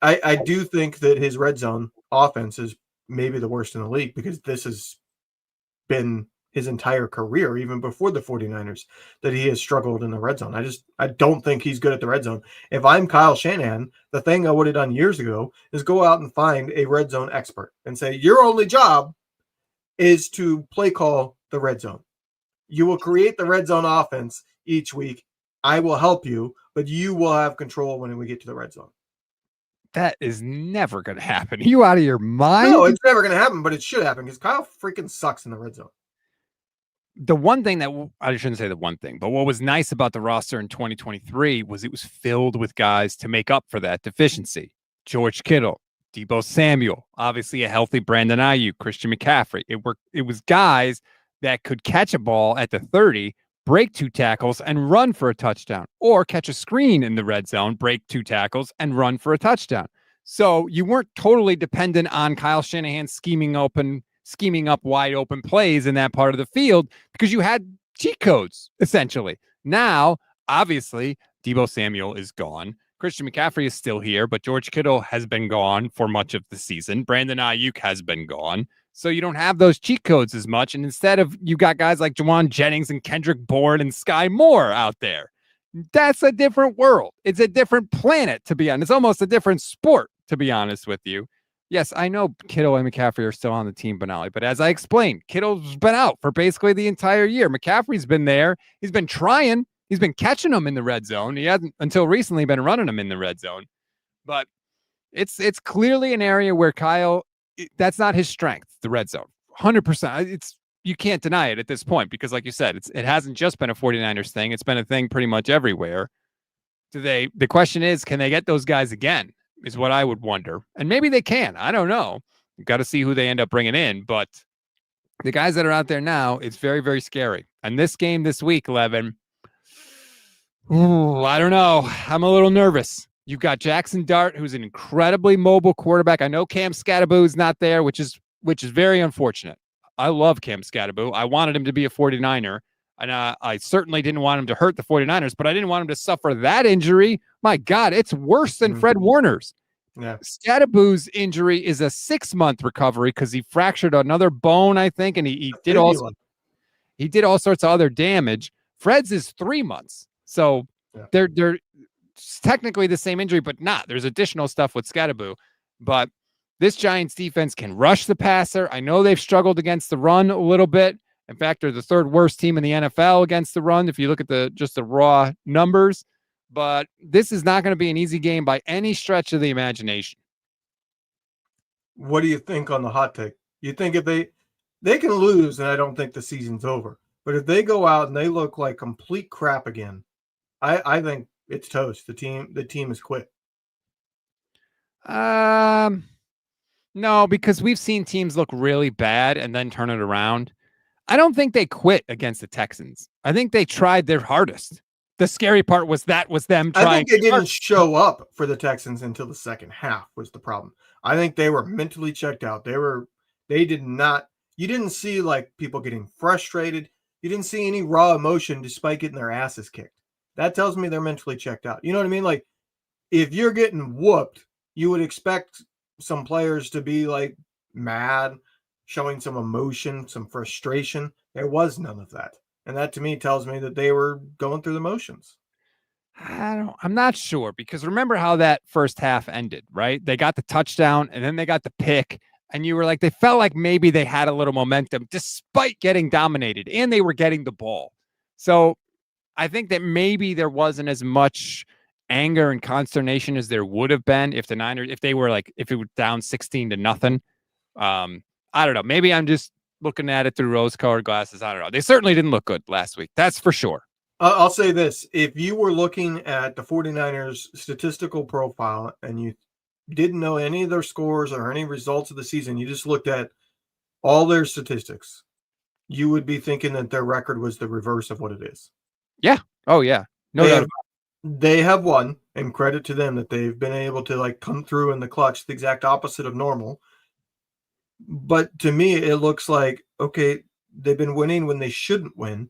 I do think that his red zone offense is maybe the worst in the league because this has been his entire career, even before the 49ers, that he has struggled in the red zone. I don't think he's good at the red zone. If I'm Kyle Shanahan, the thing I would have done years ago is go out and find a red zone expert and say, your only job is to play call the red zone. You will create the red zone offense each week. I will help you, but you will have control when we get to the red zone. That is never going to happen. Are you out of your mind? No, it's never going to happen, but it should happen because Kyle freaking sucks in the red zone. The one thing that I shouldn't say the one thing, but what was nice about the roster in 2023 was it was filled with guys to make up for that deficiency. George Kittle, Deebo Samuel, obviously a healthy Brandon Ayuk, Christian McCaffrey. It was guys that could catch a ball at the 30, break 2 tackles and run for a touchdown, or catch a screen in the red zone, break 2 tackles and run for a touchdown. So you weren't totally dependent on Kyle Shanahan scheming up wide open plays in that part of the field because you had cheat codes, essentially. Now, obviously, Deebo Samuel is gone. Christian McCaffrey is still here, but George Kittle has been gone for much of the season. Brandon Ayuk has been gone. So you don't have those cheat codes as much. And instead of, you got guys like Jauan Jennings and Kendrick Bourne and Sky Moore out there. That's a different world. It's a different planet, to be honest. It's almost a different sport, to be honest with you. Yes, I know Kittle and McCaffrey are still on the team, Benali, but as I explained, Kittle's been out for basically the entire year. McCaffrey's been there. He's been trying. He's been catching them in the red zone. He hasn't, until recently, been running them in the red zone. But it's clearly an area where Kyle, that's not his strength, the red zone. 100%. You can't deny it at this point because, like you said, it hasn't just been a 49ers thing. It's been a thing pretty much everywhere. The question is, can they get those guys again? Is what I would wonder. And maybe they can. I don't know. You've got to see who they end up bringing in. But the guys that are out there now, it's very, very scary. And this game this week, Leven, I don't know. I'm a little nervous. You've got Jackson Dart, who's an incredibly mobile quarterback. I know Cam Scattaboo is not there, which is very unfortunate. I love Cam Scattaboo. I wanted him to be a 49er. And I certainly didn't want him to hurt the 49ers, but I didn't want him to suffer that injury. My God, it's worse than Fred Warner's. Yeah. Scattaboo's injury is a 6-month recovery because he fractured another bone, I think, and he did all sorts of other damage. Fred's is 3 months. So they're technically the same injury, but not. There's additional stuff with Scattaboo. But this Giants defense can rush the passer. I know they've struggled against the run a little bit. In fact, they're the 3rd worst team in the NFL against the run, if you look at just the raw numbers. But this is not going to be an easy game by any stretch of the imagination. What do you think on the hot take? You think if they can lose, and I don't think the season's over, but if they go out and they look like complete crap again, I think it's toast. The team is quit. No, because we've seen teams look really bad and then turn it around. I don't think they quit against the Texans. I think they tried their hardest. The scary part was them trying. I think they didn't show up for the Texans until the second half was the problem. I think they were mentally checked out. They did not. You didn't see like people getting frustrated. You didn't see any raw emotion despite getting their asses kicked. That tells me they're mentally checked out. You know what I mean? Like if you're getting whooped, you would expect some players to be like mad, showing some emotion, some frustration. There was none of that. And that to me tells me that they were going through the motions. I'm not sure because remember how that first half ended, right? They got the touchdown and then they got the pick and you were like, they felt like maybe they had a little momentum despite getting dominated and they were getting the ball. So I think that maybe there wasn't as much anger and consternation as there would have been if the Niners, if it were down 16-0. I don't know. Maybe I'm just looking at it through rose-colored glasses. I don't know. They certainly didn't look good last week. That's for sure. I'll say this. If you were looking at the 49ers statistical profile and you didn't know any of their scores or any results of the season, you just looked at all their statistics, you would be thinking that their record was the reverse of what it is. Yeah. Oh, yeah. No doubt. they have won, and credit to them that they've been able to like come through in the clutch, the exact opposite of normal. But to me, it looks like, okay, they've been winning when they shouldn't win.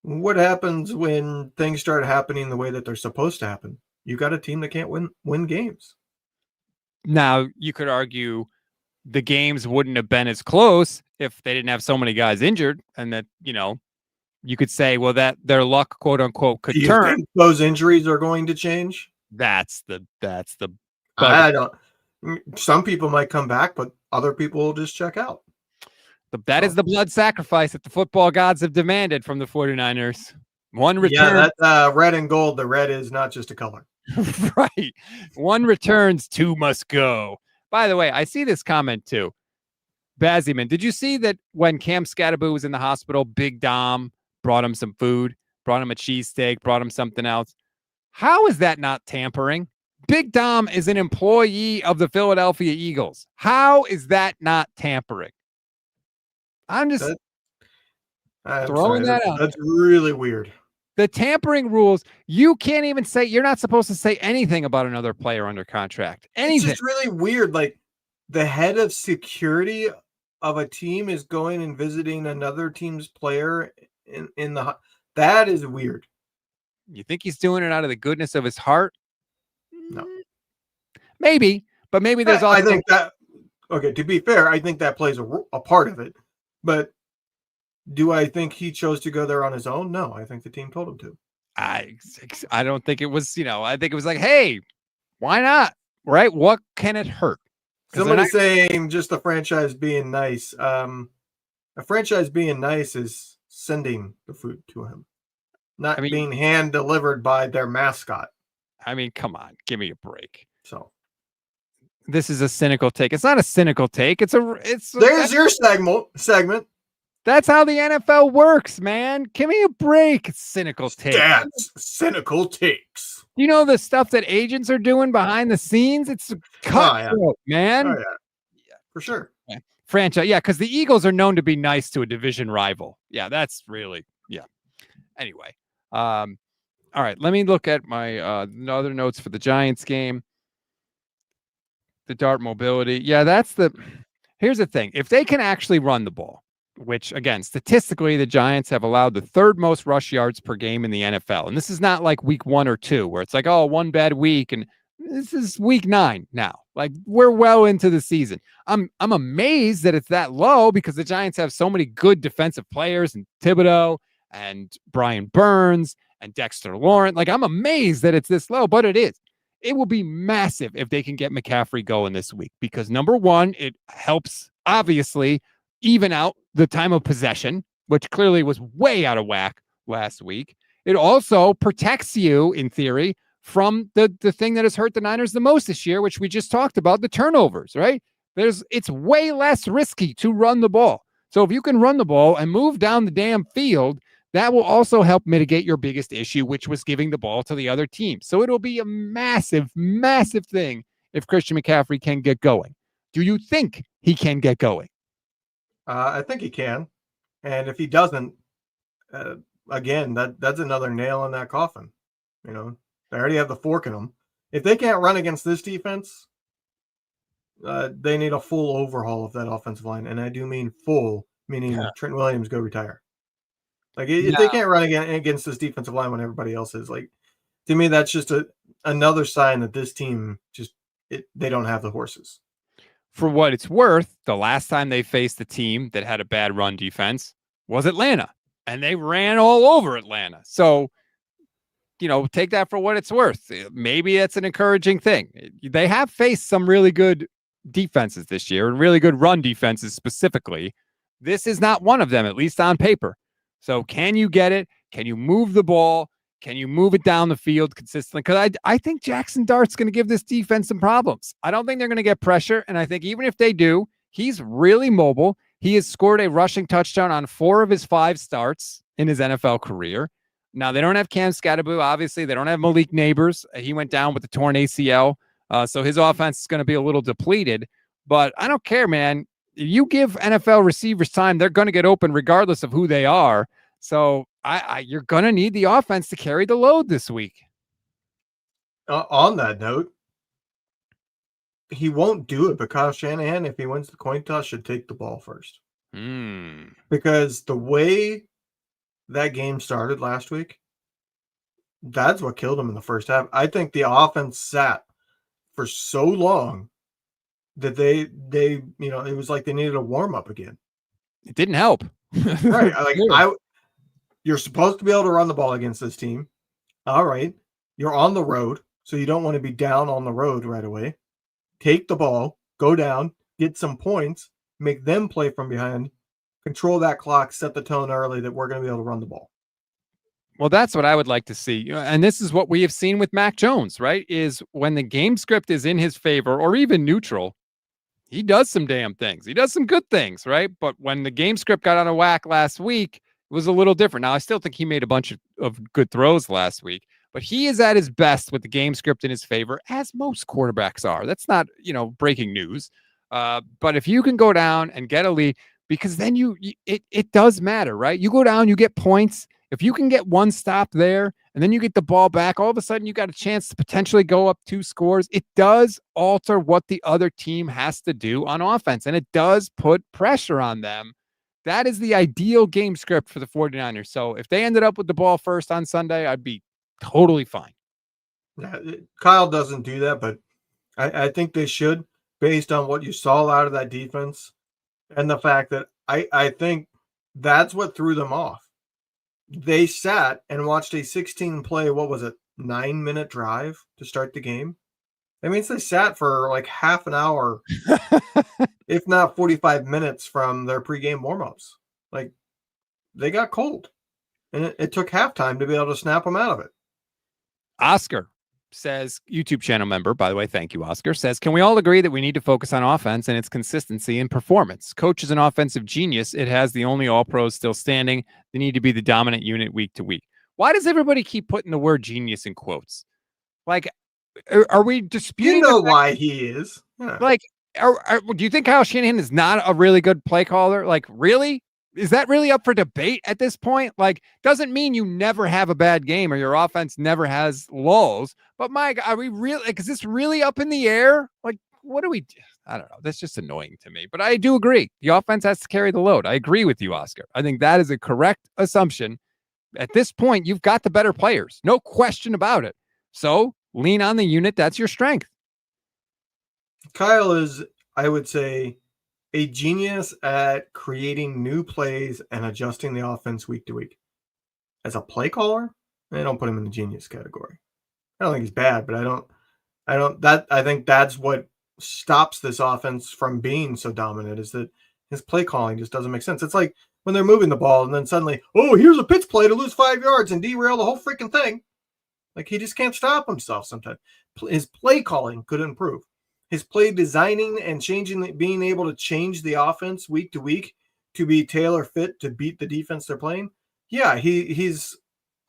What happens when things start happening the way that they're supposed to happen? You got a team that can't win games. Now, you could argue the games wouldn't have been as close if they didn't have so many guys injured, and that, you could say, well, that their luck, quote unquote, could Do you turn. think those injuries are going to change? That's the I don't. Some people might come back, but other people will just check out. That is the blood sacrifice that the football gods have demanded from the 49ers. One return. Yeah, that red and gold. The red is not just a color. Right. One returns, two must go. By the way, I see this comment too. Bazzyman, did you see that when Cam Scatteraboo was in the hospital, Big Dom brought him some food, brought him a cheesesteak, brought him something else? How is that not tampering? Big Dom is an employee of the Philadelphia Eagles. How is that not tampering? I'm just throwing that out. That's really weird. The tampering rules, you can't even say, you're not supposed to say anything about another player under contract. Anything. It's just really weird. Like the head of security of a team is going and visiting another team's player in the, that is weird. You think he's doing it out of the goodness of his heart? No. Maybe, but maybe there's also. I think that, okay, to be fair, I think that plays a part of it. But do I think he chose to go there on his own? No, I think the team told him to. I don't think it was, I think it was like, hey, why not? Right? What can it hurt? Somebody's saying just the franchise being nice. A franchise being nice is sending the food to him, not being hand delivered by their mascot. I mean, come on, give me a break. So this is a cynical take. It's not a cynical take. There's your segment. That's how the NFL works, man. Give me a break. Cynical takes. That's cynical takes. You know the stuff that agents are doing behind the scenes? It's cutthroat, man. Oh, yeah, for sure. Yeah. Franchise, yeah, because the Eagles are known to be nice to a division rival. Yeah, that's really, yeah. Anyway, all right, let me look at my other notes for the Giants game. The dart mobility. Yeah, here's the thing. If they can actually run the ball, which, again, statistically, the Giants have allowed the third most rush yards per game in the NFL. And this is not like week 1 or 2 where it's like, oh, one bad week. And this is week 9 now. Like, we're well into the season. I'm amazed that it's that low because the Giants have so many good defensive players, and Thibodeau and Brian Burns and Dexter Lawrence. Like, I'm amazed that it's this low, but it is. It will be massive if they can get McCaffrey going this week because, number one, it helps, obviously, even out the time of possession, which clearly was way out of whack last week. It also protects you, in theory, from the thing that has hurt the Niners the most this year, which we just talked about, the turnovers, right? It's way less risky to run the ball. So if you can run the ball and move down the damn field, that will also help mitigate your biggest issue, which was giving the ball to the other team. So it'll be a massive, massive thing if Christian McCaffrey can get going. Do you think he can get going? I think he can. And if he doesn't, again, that's another nail in that coffin. They already have the fork in them. If they can't run against this defense, they need a full overhaul of that offensive line. And I do mean full, meaning Trent Williams go retire. Like, if they can't run against this defensive line when everybody else is, like, to me, that's just another sign that this team they don't have the horses. For what it's worth, the last time they faced a team that had a bad run defense was Atlanta, and they ran all over Atlanta. So, take that for what it's worth. Maybe it's an encouraging thing. They have faced some really good defenses this year and really good run defenses specifically. This is not one of them, at least on paper. So can you get it? Can you move the ball? Can you move it down the field consistently? Because I think Jackson Dart's going to give this defense some problems. I don't think they're going to get pressure. And I think even if they do, he's really mobile. He has scored a rushing touchdown on 4 of his 5 starts in his NFL career. Now, they don't have Cam Scatteraboo. Obviously, they don't have Malik Neighbors. He went down with a torn ACL. So his offense is going to be a little depleted. But I don't care, man. If you give NFL receivers time, they're going to get open regardless of who they are. So you're going to need the offense to carry the load this week. on that note, he won't do it, but Kyle Shanahan, if he wins the coin toss, should take the ball first. Because the way that game started last week, that's what killed him in the first half. I think the offense sat for so long that they it was like they needed a warm up again. It didn't help. Right. You're supposed to be able to run the ball against this team. All right. You're on the road, so you don't want to be down on the road right away. Take the ball, go down, get some points, make them play from behind, control that clock, set the tone early that we're going to be able to run the ball. Well, that's what I would like to see. And this is what we have seen with Mac Jones, right? Is when the game script is in his favor or even neutral, he does some damn things. He does some good things, right? But when the game script got on a whack last week, it was a little different. Now, I still think he made a bunch of good throws last week, but he is at his best with the game script in his favor, as most quarterbacks are. That's not, breaking news. But if you can go down and get a lead, because then it does matter, right? You go down, you get points. If you can get one stop there and then you get the ball back, all of a sudden you got a chance to potentially go up 2 scores. It does alter what the other team has to do on offense, and it does put pressure on them. That is the ideal game script for the 49ers. So if they ended up with the ball first on Sunday, I'd be totally fine. Yeah, Kyle doesn't do that, but I think they should, based on what you saw out of that defense and the fact that I think that's what threw them off. They sat and watched a 16-play, 9-minute drive to start the game. That means they sat for like half an hour, if not 45 minutes from their pregame warmups. Like, they got cold. And it took halftime to be able to snap them out of it. Oscar says, YouTube channel member, by the way, thank you, Oscar, says, can we all agree that we need to focus on offense and its consistency and performance? Coach is an offensive genius. It has the only all-pros still standing. They need to be the dominant unit week to week. Why does everybody keep putting the word genius in quotes? Like, are we disputing? You know why he is. Yeah. Like, do you think Kyle Shanahan is not a really good play caller? Like, really? Is that really up for debate at this point? Like, doesn't mean you never have a bad game or your offense never has lulls. But Mike, are we really, like, is this really up in the air? Like, what do we do? I don't know. That's just annoying to me. But I do agree. The offense has to carry the load. I agree with you, Oscar. I think that is a correct assumption. At this point, you've got the better players. No question about it. So lean on the unit. That's your strength. Kyle is, I would say, a genius at creating new plays and adjusting the offense week to week. As a play caller, I don't put him in the genius category. I don't think he's bad, but I think that's what stops this offense from being so dominant, is that his play calling just doesn't make sense. It's like when they're moving the ball and then suddenly, oh, here's a pitch play to lose 5 yards and derail the whole freaking thing. Like, he just can't stop himself sometimes. His play calling could improve. His play designing and being able to change the offense week to week to be tailor fit to beat the defense they're playing. Yeah, he's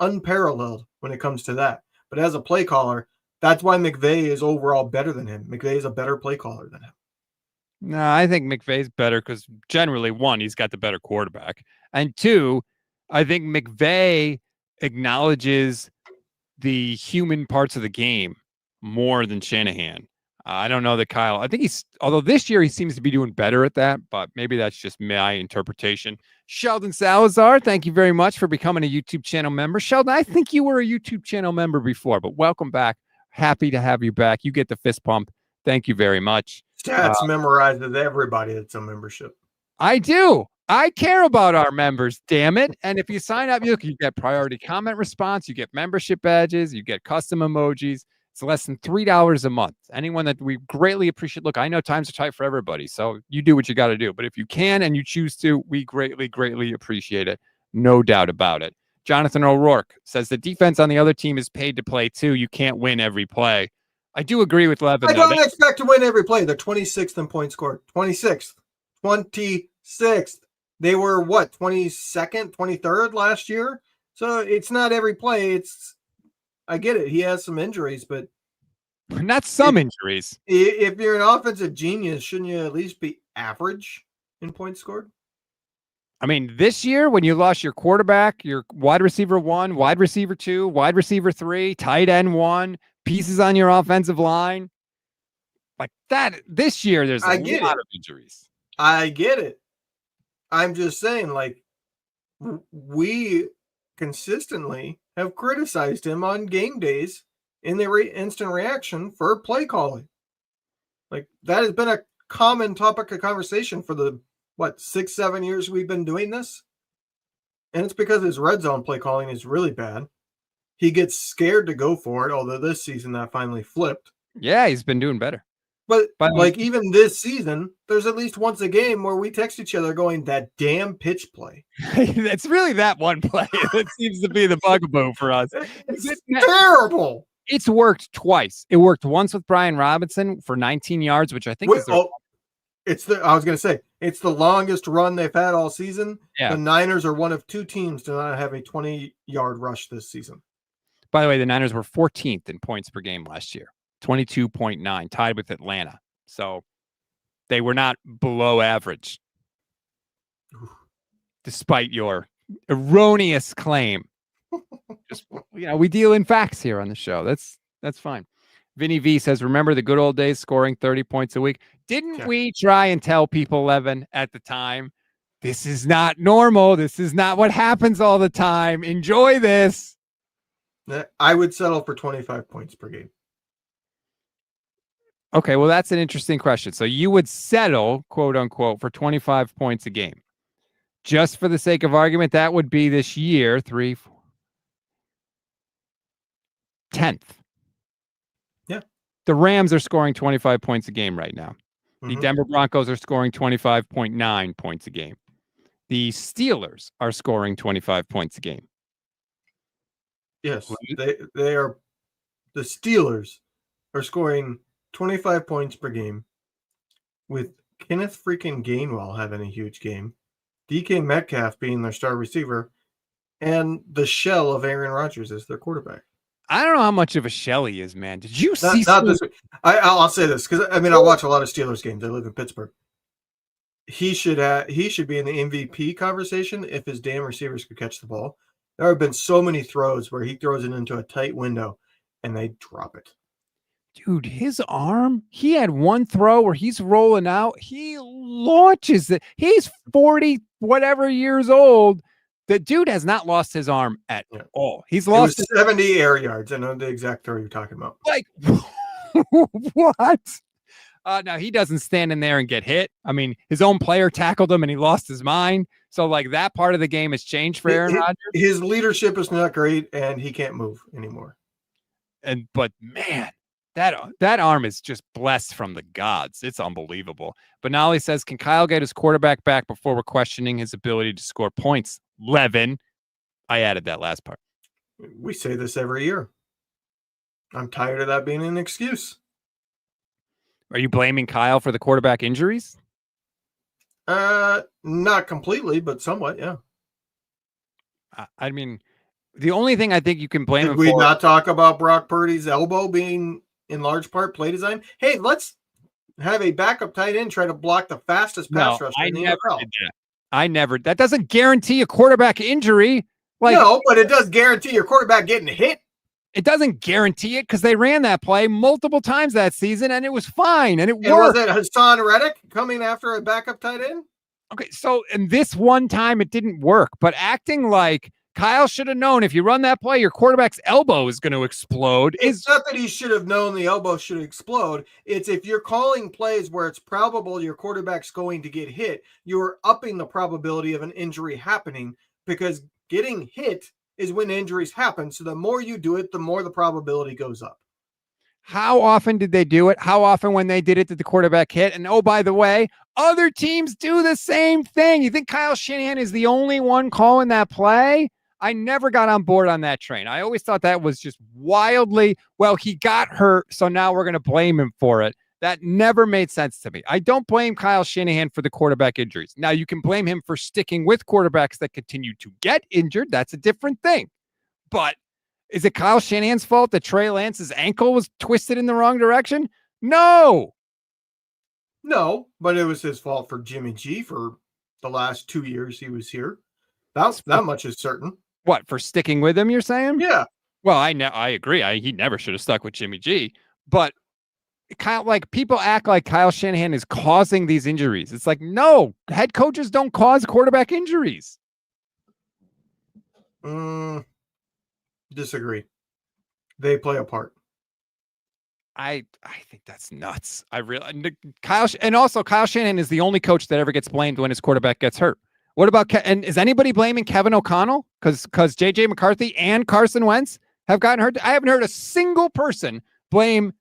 unparalleled when it comes to that. But as a play caller, that's why McVay is overall better than him. McVay is a better play caller than him. No, I think McVay's better because generally, one, he's got the better quarterback. And two, I think McVay acknowledges the human parts of the game more than Shanahan. I don't know that Kyle, I think although this year he seems to be doing better at that, but maybe that's just my interpretation. Sheldon Salazar, thank you very much for becoming a YouTube channel member. Sheldon, I think you were a YouTube channel member before, but welcome back. Happy to have you back. You get the fist pump. Thank you very much. Stats memorized with everybody that's a membership. I do. I care about our members, damn it. And if you sign up, you get priority comment response, you get membership badges, you get custom emojis. It's less than $3 a month. Anyone that we greatly appreciate. Look, I know times are tight for everybody, so you do what you got to do. But if you can and you choose to, we greatly, greatly appreciate it. No doubt about it. Jonathan O'Rourke says the defense on the other team is paid to play too. You can't win every play. I do agree with Leven. I don't expect to win every play. They're 26th in points scored. 26th. 26th. They were, 22nd, 23rd last year? So it's not every play. I get it. He has some injuries, but not some injuries. If you're an offensive genius, shouldn't you at least be average in points scored? I mean, this year when you lost your quarterback, your wide receiver 1, wide receiver 2, wide receiver 3, tight end 1, pieces on your offensive line. Like that this year, there's a lot of injuries. I get it. I'm just saying, like, we consistently have criticized him on game days in the instant reaction for play calling. Like, that has been a common topic of conversation for the, 6-7 years we've been doing this? And it's because his red zone play calling is really bad. He gets scared to go for it, although this season that finally flipped. Yeah, he's been doing better. But like even this season, there's at least once a game where we text each other going, that damn pitch play. It's really that one play that seems to be the bugaboo for us. It's terrible. It's worked twice. It worked once with Brian Robinson for 19 yards, which I think is I was going to say, it's the longest run they've had all season. Yeah. The Niners are one of 2 teams to not have a 20-yard rush this season. By the way, the Niners were 14th in points per game last year, 22.9, tied with Atlanta. So they were not below average, despite your erroneous claim. Just, we deal in facts here on the show. That's fine. Vinny V says, remember the good old days scoring 30 points a week? Didn't we try and tell people, Leven, at the time, this is not normal. This is not what happens all the time. Enjoy this. I would settle for 25 points per game. Okay, well, that's an interesting question. So you would settle, quote unquote, for 25 points a game. Just for the sake of argument, that would be this year, 10th. Yeah. The Rams are scoring 25 points a game right now. Mm-hmm. The Denver Broncos are scoring 25.9 points a game. The Steelers are scoring 25 points a game. Yes, they are. The Steelers are scoring 25 points per game, with Kenneth freaking Gainwell having a huge game, DK Metcalf being their star receiver, and the shell of Aaron Rodgers as their quarterback. I don't know how much of a shell he is, man. Did you see? Not this week. I'll say this because I watch a lot of Steelers games. I live in Pittsburgh. He should be in the MVP conversation if his damn receivers could catch the ball. There have been so many throws where he throws it into a tight window and they drop it. Dude, his arm, he had one throw where he's rolling out. He launches it. He's 40 whatever years old. The dude has not lost his arm at all. He's lost 70 air yards. I know the exact throw you're talking about. Like, what? Now, he doesn't stand in there and get hit. I mean, his own player tackled him and he lost his mind. So, like, that part of the game has changed for Aaron Rodgers. His leadership is not great, and he can't move anymore. But, man, that arm is just blessed from the gods. It's unbelievable. Benali says, can Kyle get his quarterback back before we're questioning his ability to score points? Leven. I added that last part. We say this every year. I'm tired of that being an excuse. Are you blaming Kyle for the quarterback injuries? Not completely, but somewhat, yeah. I mean, the only thing I think you can blame him for... Did we not talk about Brock Purdy's elbow being in large part play design? Hey, let's have a backup tight end try to block the fastest pass rusher in the NFL. That doesn't guarantee a quarterback injury. No, but it does guarantee your quarterback getting hit. It doesn't guarantee it because they ran that play multiple times that season and it was fine and it worked. Was it Hassan Reddick coming after a backup tight end? Okay, so and this one time it didn't work, but acting like Kyle should have known if you run that play, your quarterback's elbow is going to explode. It's not that he should have known the elbow should explode. It's if you're calling plays where it's probable your quarterback's going to get hit, you're upping the probability of an injury happening because getting hit is when injuries happen. So the more you do it, the more the probability goes up. How often did they do it? How often when they did it did the quarterback hit? And oh, by the way, other teams do the same thing. You think Kyle Shanahan is the only one calling that play? I never got on board on that train. I always thought that was just wildly, well, he got hurt, so now we're going to blame him for it. That never made sense to me. I don't blame Kyle Shanahan for the quarterback injuries. Now, you can blame him for sticking with quarterbacks that continue to get injured. That's a different thing. But is it Kyle Shanahan's fault that Trey Lance's ankle was twisted in the wrong direction? No. No, but it was his fault for Jimmy G for the last 2 years he was here. That much is certain. What, for sticking with him, you're saying? Yeah. Well, I agree. He never should have stuck with Jimmy G. But kind of like people act like Kyle Shanahan is causing these injuries. It's like, no, head coaches don't cause quarterback injuries. Disagree. They play a part. I think that's nuts. Kyle Shanahan is the only coach that ever gets blamed when his quarterback gets hurt. What about and is anybody blaming Kevin O'Connell because JJ McCarthy and Carson Wentz have gotten hurt? I haven't heard a single person blame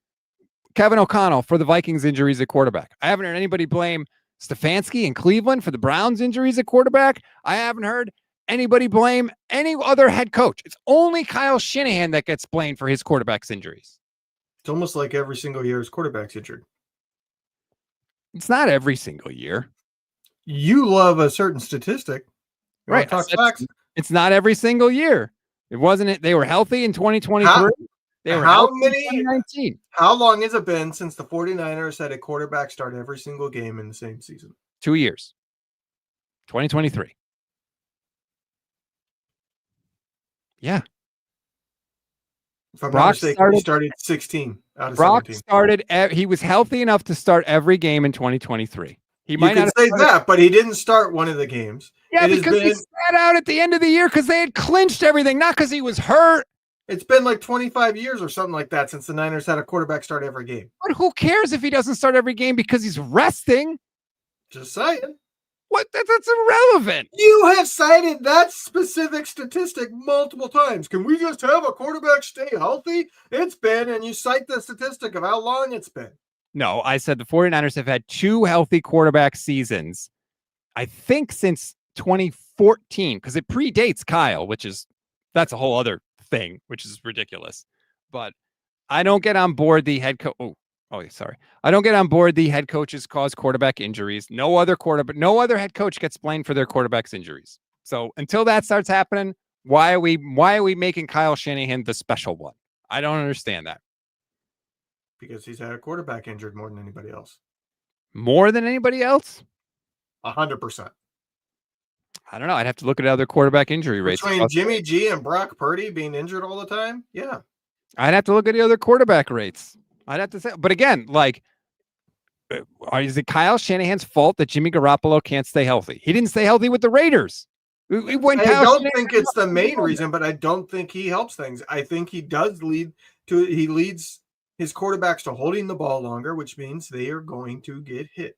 Kevin O'Connell for the Vikings injuries at quarterback. I haven't heard anybody blame Stefanski in Cleveland for the Browns injuries at quarterback. I haven't heard anybody blame any other head coach. It's only Kyle Shanahan that gets blamed for his quarterback's injuries. It's almost like every single year his quarterback's injured. It's not every single year. You love a certain statistic. Right. Talk facts. It's not every single year. It wasn't it. They were healthy in 2023. They were how healthy many? in 2019. How long has it been since the 49ers had a quarterback start every single game in the same season? 2 years. 2023. Yeah. If I'm Brock not mistaken, he started 16 out of Brock 17. started. He was healthy enough to start every game in 2023. He might not say that, but he didn't start one of the games. Yeah, because he sat out at the end of the year because they had clinched everything, not because he was hurt. It's been like 25 years or something like that since the Niners had a quarterback start every game. But who cares if he doesn't start every game because he's resting? Just saying. What? That's irrelevant. You have cited that specific statistic multiple times. Can we just have a quarterback stay healthy? It's been, and you cite the statistic of how long it's been. No, I said the 49ers have had 2 healthy quarterback seasons, I think since 2014, because it predates Kyle, that's a whole other thing, which is ridiculous. But I don't get on board the head coach. I don't get on board the head coaches cause quarterback injuries. No other head coach gets blamed for their quarterback's injuries. So until that starts happening, why are we making Kyle Shanahan the special one? I don't understand that. Because he's had a quarterback injured more than anybody else. More than anybody else? 100%. I don't know. I'd have to look at other quarterback injury rates. Between Jimmy G and Brock Purdy being injured all the time? Yeah. I'd have to look at the other quarterback rates. I'd have to say, but again, like, is it Kyle Shanahan's fault that Jimmy Garoppolo can't stay healthy? He didn't stay healthy with the Raiders. I don't think it's the main reason, but I don't think he helps things. I think he leads his quarterbacks to holding the ball longer, which means they are going to get hit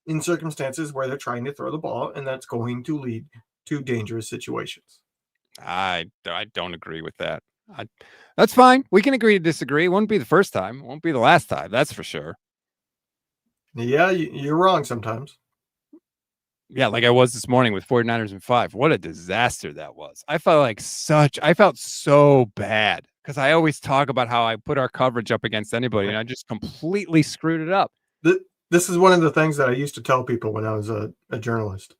in circumstances where they're trying to throw the ball, and that's going to lead to dangerous situations. I don't agree with that. That's fine. We can agree to disagree. It won't be the first time. It won't be the last time. That's for sure. Yeah, you're wrong sometimes. Yeah, like I was this morning with 49ers in 5. What a disaster that was. I felt so bad because I always talk about how I put our coverage up against anybody, and I just completely screwed it up. This is one of the things that I used to tell people when I was a journalist.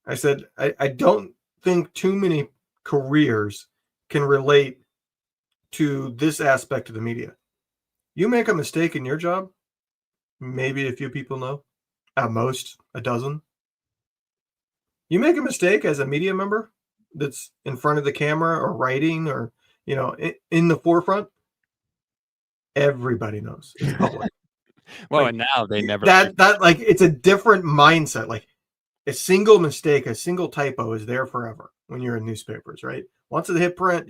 I said, I don't think too many careers can relate to this aspect of the media. You make a mistake in your job, maybe a few people know, at most a dozen. You make a mistake as a media member that's in front of the camera or writing or, in the forefront, everybody knows. It's public. Well, and now they never it's a different mindset. Like a single mistake, a single typo is there forever when you're in newspapers, right? Once it hit print,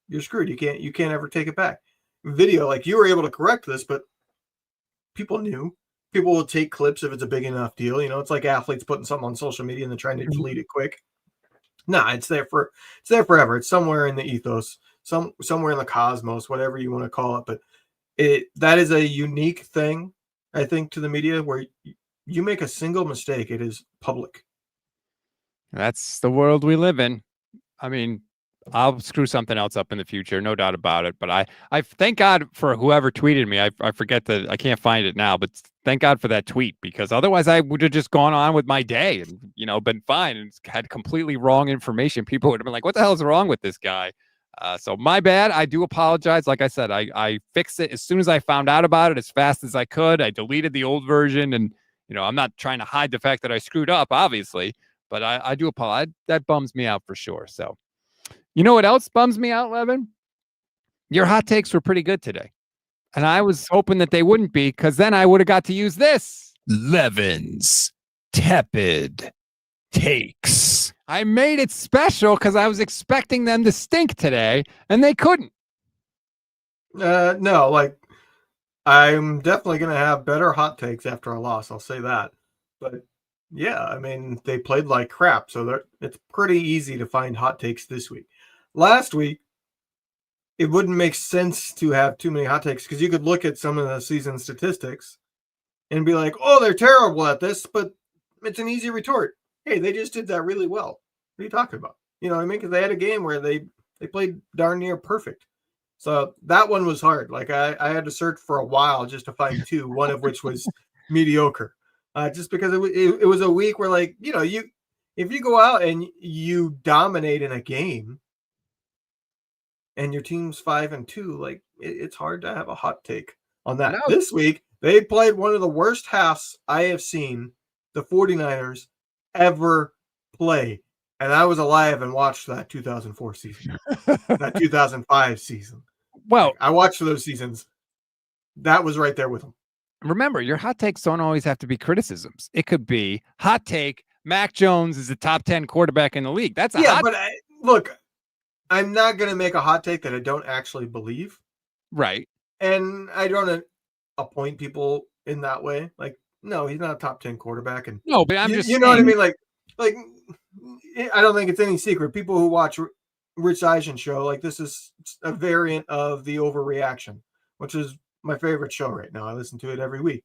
you're screwed. You can't ever take it back. Video, like you were able to correct this, but people knew. People will take clips if it's a big enough deal. It's like athletes putting something on social media and they're trying to delete it quick. No, it's there forever. It's somewhere in the ethos, somewhere in the cosmos, whatever you want to call it. But that is a unique thing, I think, to the media where you make a single mistake, it is public. That's the world we live in. I mean, I'll screw something else up in the future, no doubt about it. But I thank God for whoever tweeted me. I forget I can't find it now, but thank God for that tweet, because otherwise I would have just gone on with my day and, been fine and had completely wrong information. People would have been like, what the hell is wrong with this guy? So my bad. I do apologize. Like I said, I fixed it as soon as I found out about it as fast as I could. I deleted the old version and, I'm not trying to hide the fact that I screwed up, obviously, but I do apologize. That bums me out for sure. So, you know what else bums me out, Leven? Your hot takes were pretty good today. And I was hoping that they wouldn't be, because then I would have got to use this. Levin's tepid takes. I made it special because I was expecting them to stink today, and they couldn't. No, like I'm definitely going to have better hot takes after a loss. I'll say that. But yeah, I mean, they played like crap. So it's pretty easy to find hot takes this week. Last week, it wouldn't make sense to have too many hot takes because you could look at some of the season statistics and be like, oh, they're terrible at this. But it's an easy retort. Hey, they just did that really well. What are you talking about? You know what I mean? Because they had a game where they played darn near perfect. So that one was hard. Like I had to search for a while just to find two, one of which was mediocre. Just because it was a week where, like, you know, if you go out and you dominate in a game and your team's 5-2, like it's hard to have a hot take on that. No. This week, they played one of the worst halves I have seen the 49ers ever play. And I was alive and watched that 2004 season, that 2005 season. Well, I watched those seasons. That was right there with them. remember, your hot takes don't always have to be criticisms. It could be hot take, Mac Jones is a top 10 quarterback in the league. That's a hot but look, I'm not going to make a hot take that I don't actually believe. right. And I don't appoint people in that way. Like, no, he's not a top 10 quarterback. And No, but I'm just you know what I mean? Like I don't think it's any secret. People who watch Rich Eisen show, like, this is a variant of the overreaction, which is my favorite show right now. I listen to it every week.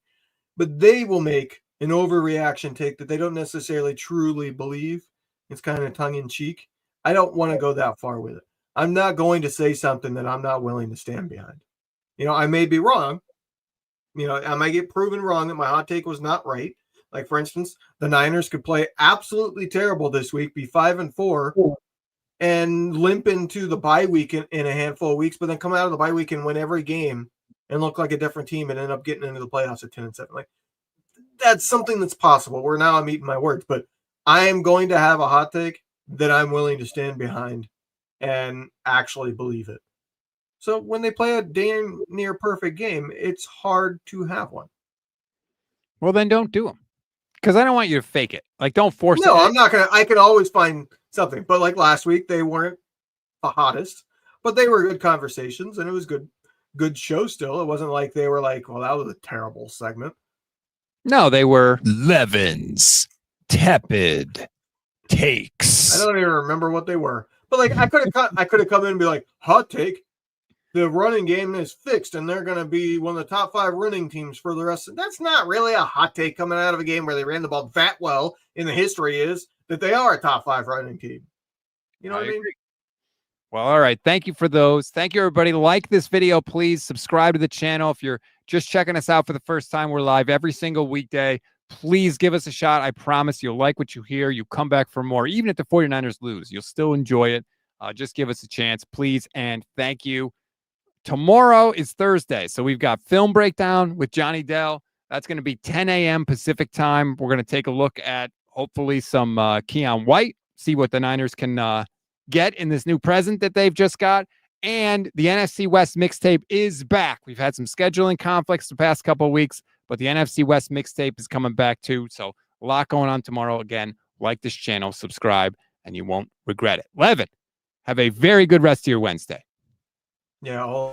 But they will make an overreaction take that they don't necessarily truly believe. It's kind of tongue in cheek. I don't want to go that far with it. I'm not going to say something that I'm not willing to stand behind. You know, I may be wrong. You know, I might get proven wrong that my hot take was not right. Like, for instance, the Niners could play absolutely terrible this week, be 5-4, and limp into the bye week in a handful of weeks, but then come out of the bye week and win every game and look like a different team and end up getting into the playoffs at 10-7. Like, that's something that's possible. Now I'm eating my words, but I am going to have a hot take that I'm willing to stand behind and actually believe it. So when they play a damn near perfect game, it's hard to have one. Well, then don't do them. Because I don't want you to fake it. Like, don't force it. No, I'm not going to. I can always find something. But like last week, they weren't the hottest, but they were good conversations, and it was good show still. It wasn't like they were like, well, that was a terrible segment. No, they were. Levin's tepid takes. I don't even remember what they were. But like I could have come in and be like, hot take. The running game is fixed, and they're going to be one of the top 5 running teams for the rest. That's not really a hot take coming out of a game where they ran the ball that well. In the history is that they are a top 5 running team. You know what I mean? Agree. Well, all right. Thank you for those. Thank you, everybody. Like this video, please. Subscribe to the channel. If you're just checking us out for the first time, we're live every single weekday. Please give us a shot. I promise you'll like what you hear. You come back for more. Even if the 49ers lose, you'll still enjoy it. Just give us a chance, please. And thank you. Tomorrow is Thursday, so we've got film breakdown with Johnny Dell. That's going to be 10 a.m. Pacific time. We're going to take a look at hopefully some Keon White, see what the Niners can get in this new present that they've just got. And the NFC West mixtape is back. We've had some scheduling conflicts the past couple of weeks, but the NFC West mixtape is coming back too. So a lot going on tomorrow. Again, like this channel, subscribe, and you won't regret it. Leven, have a very good rest of your Wednesday. Yeah.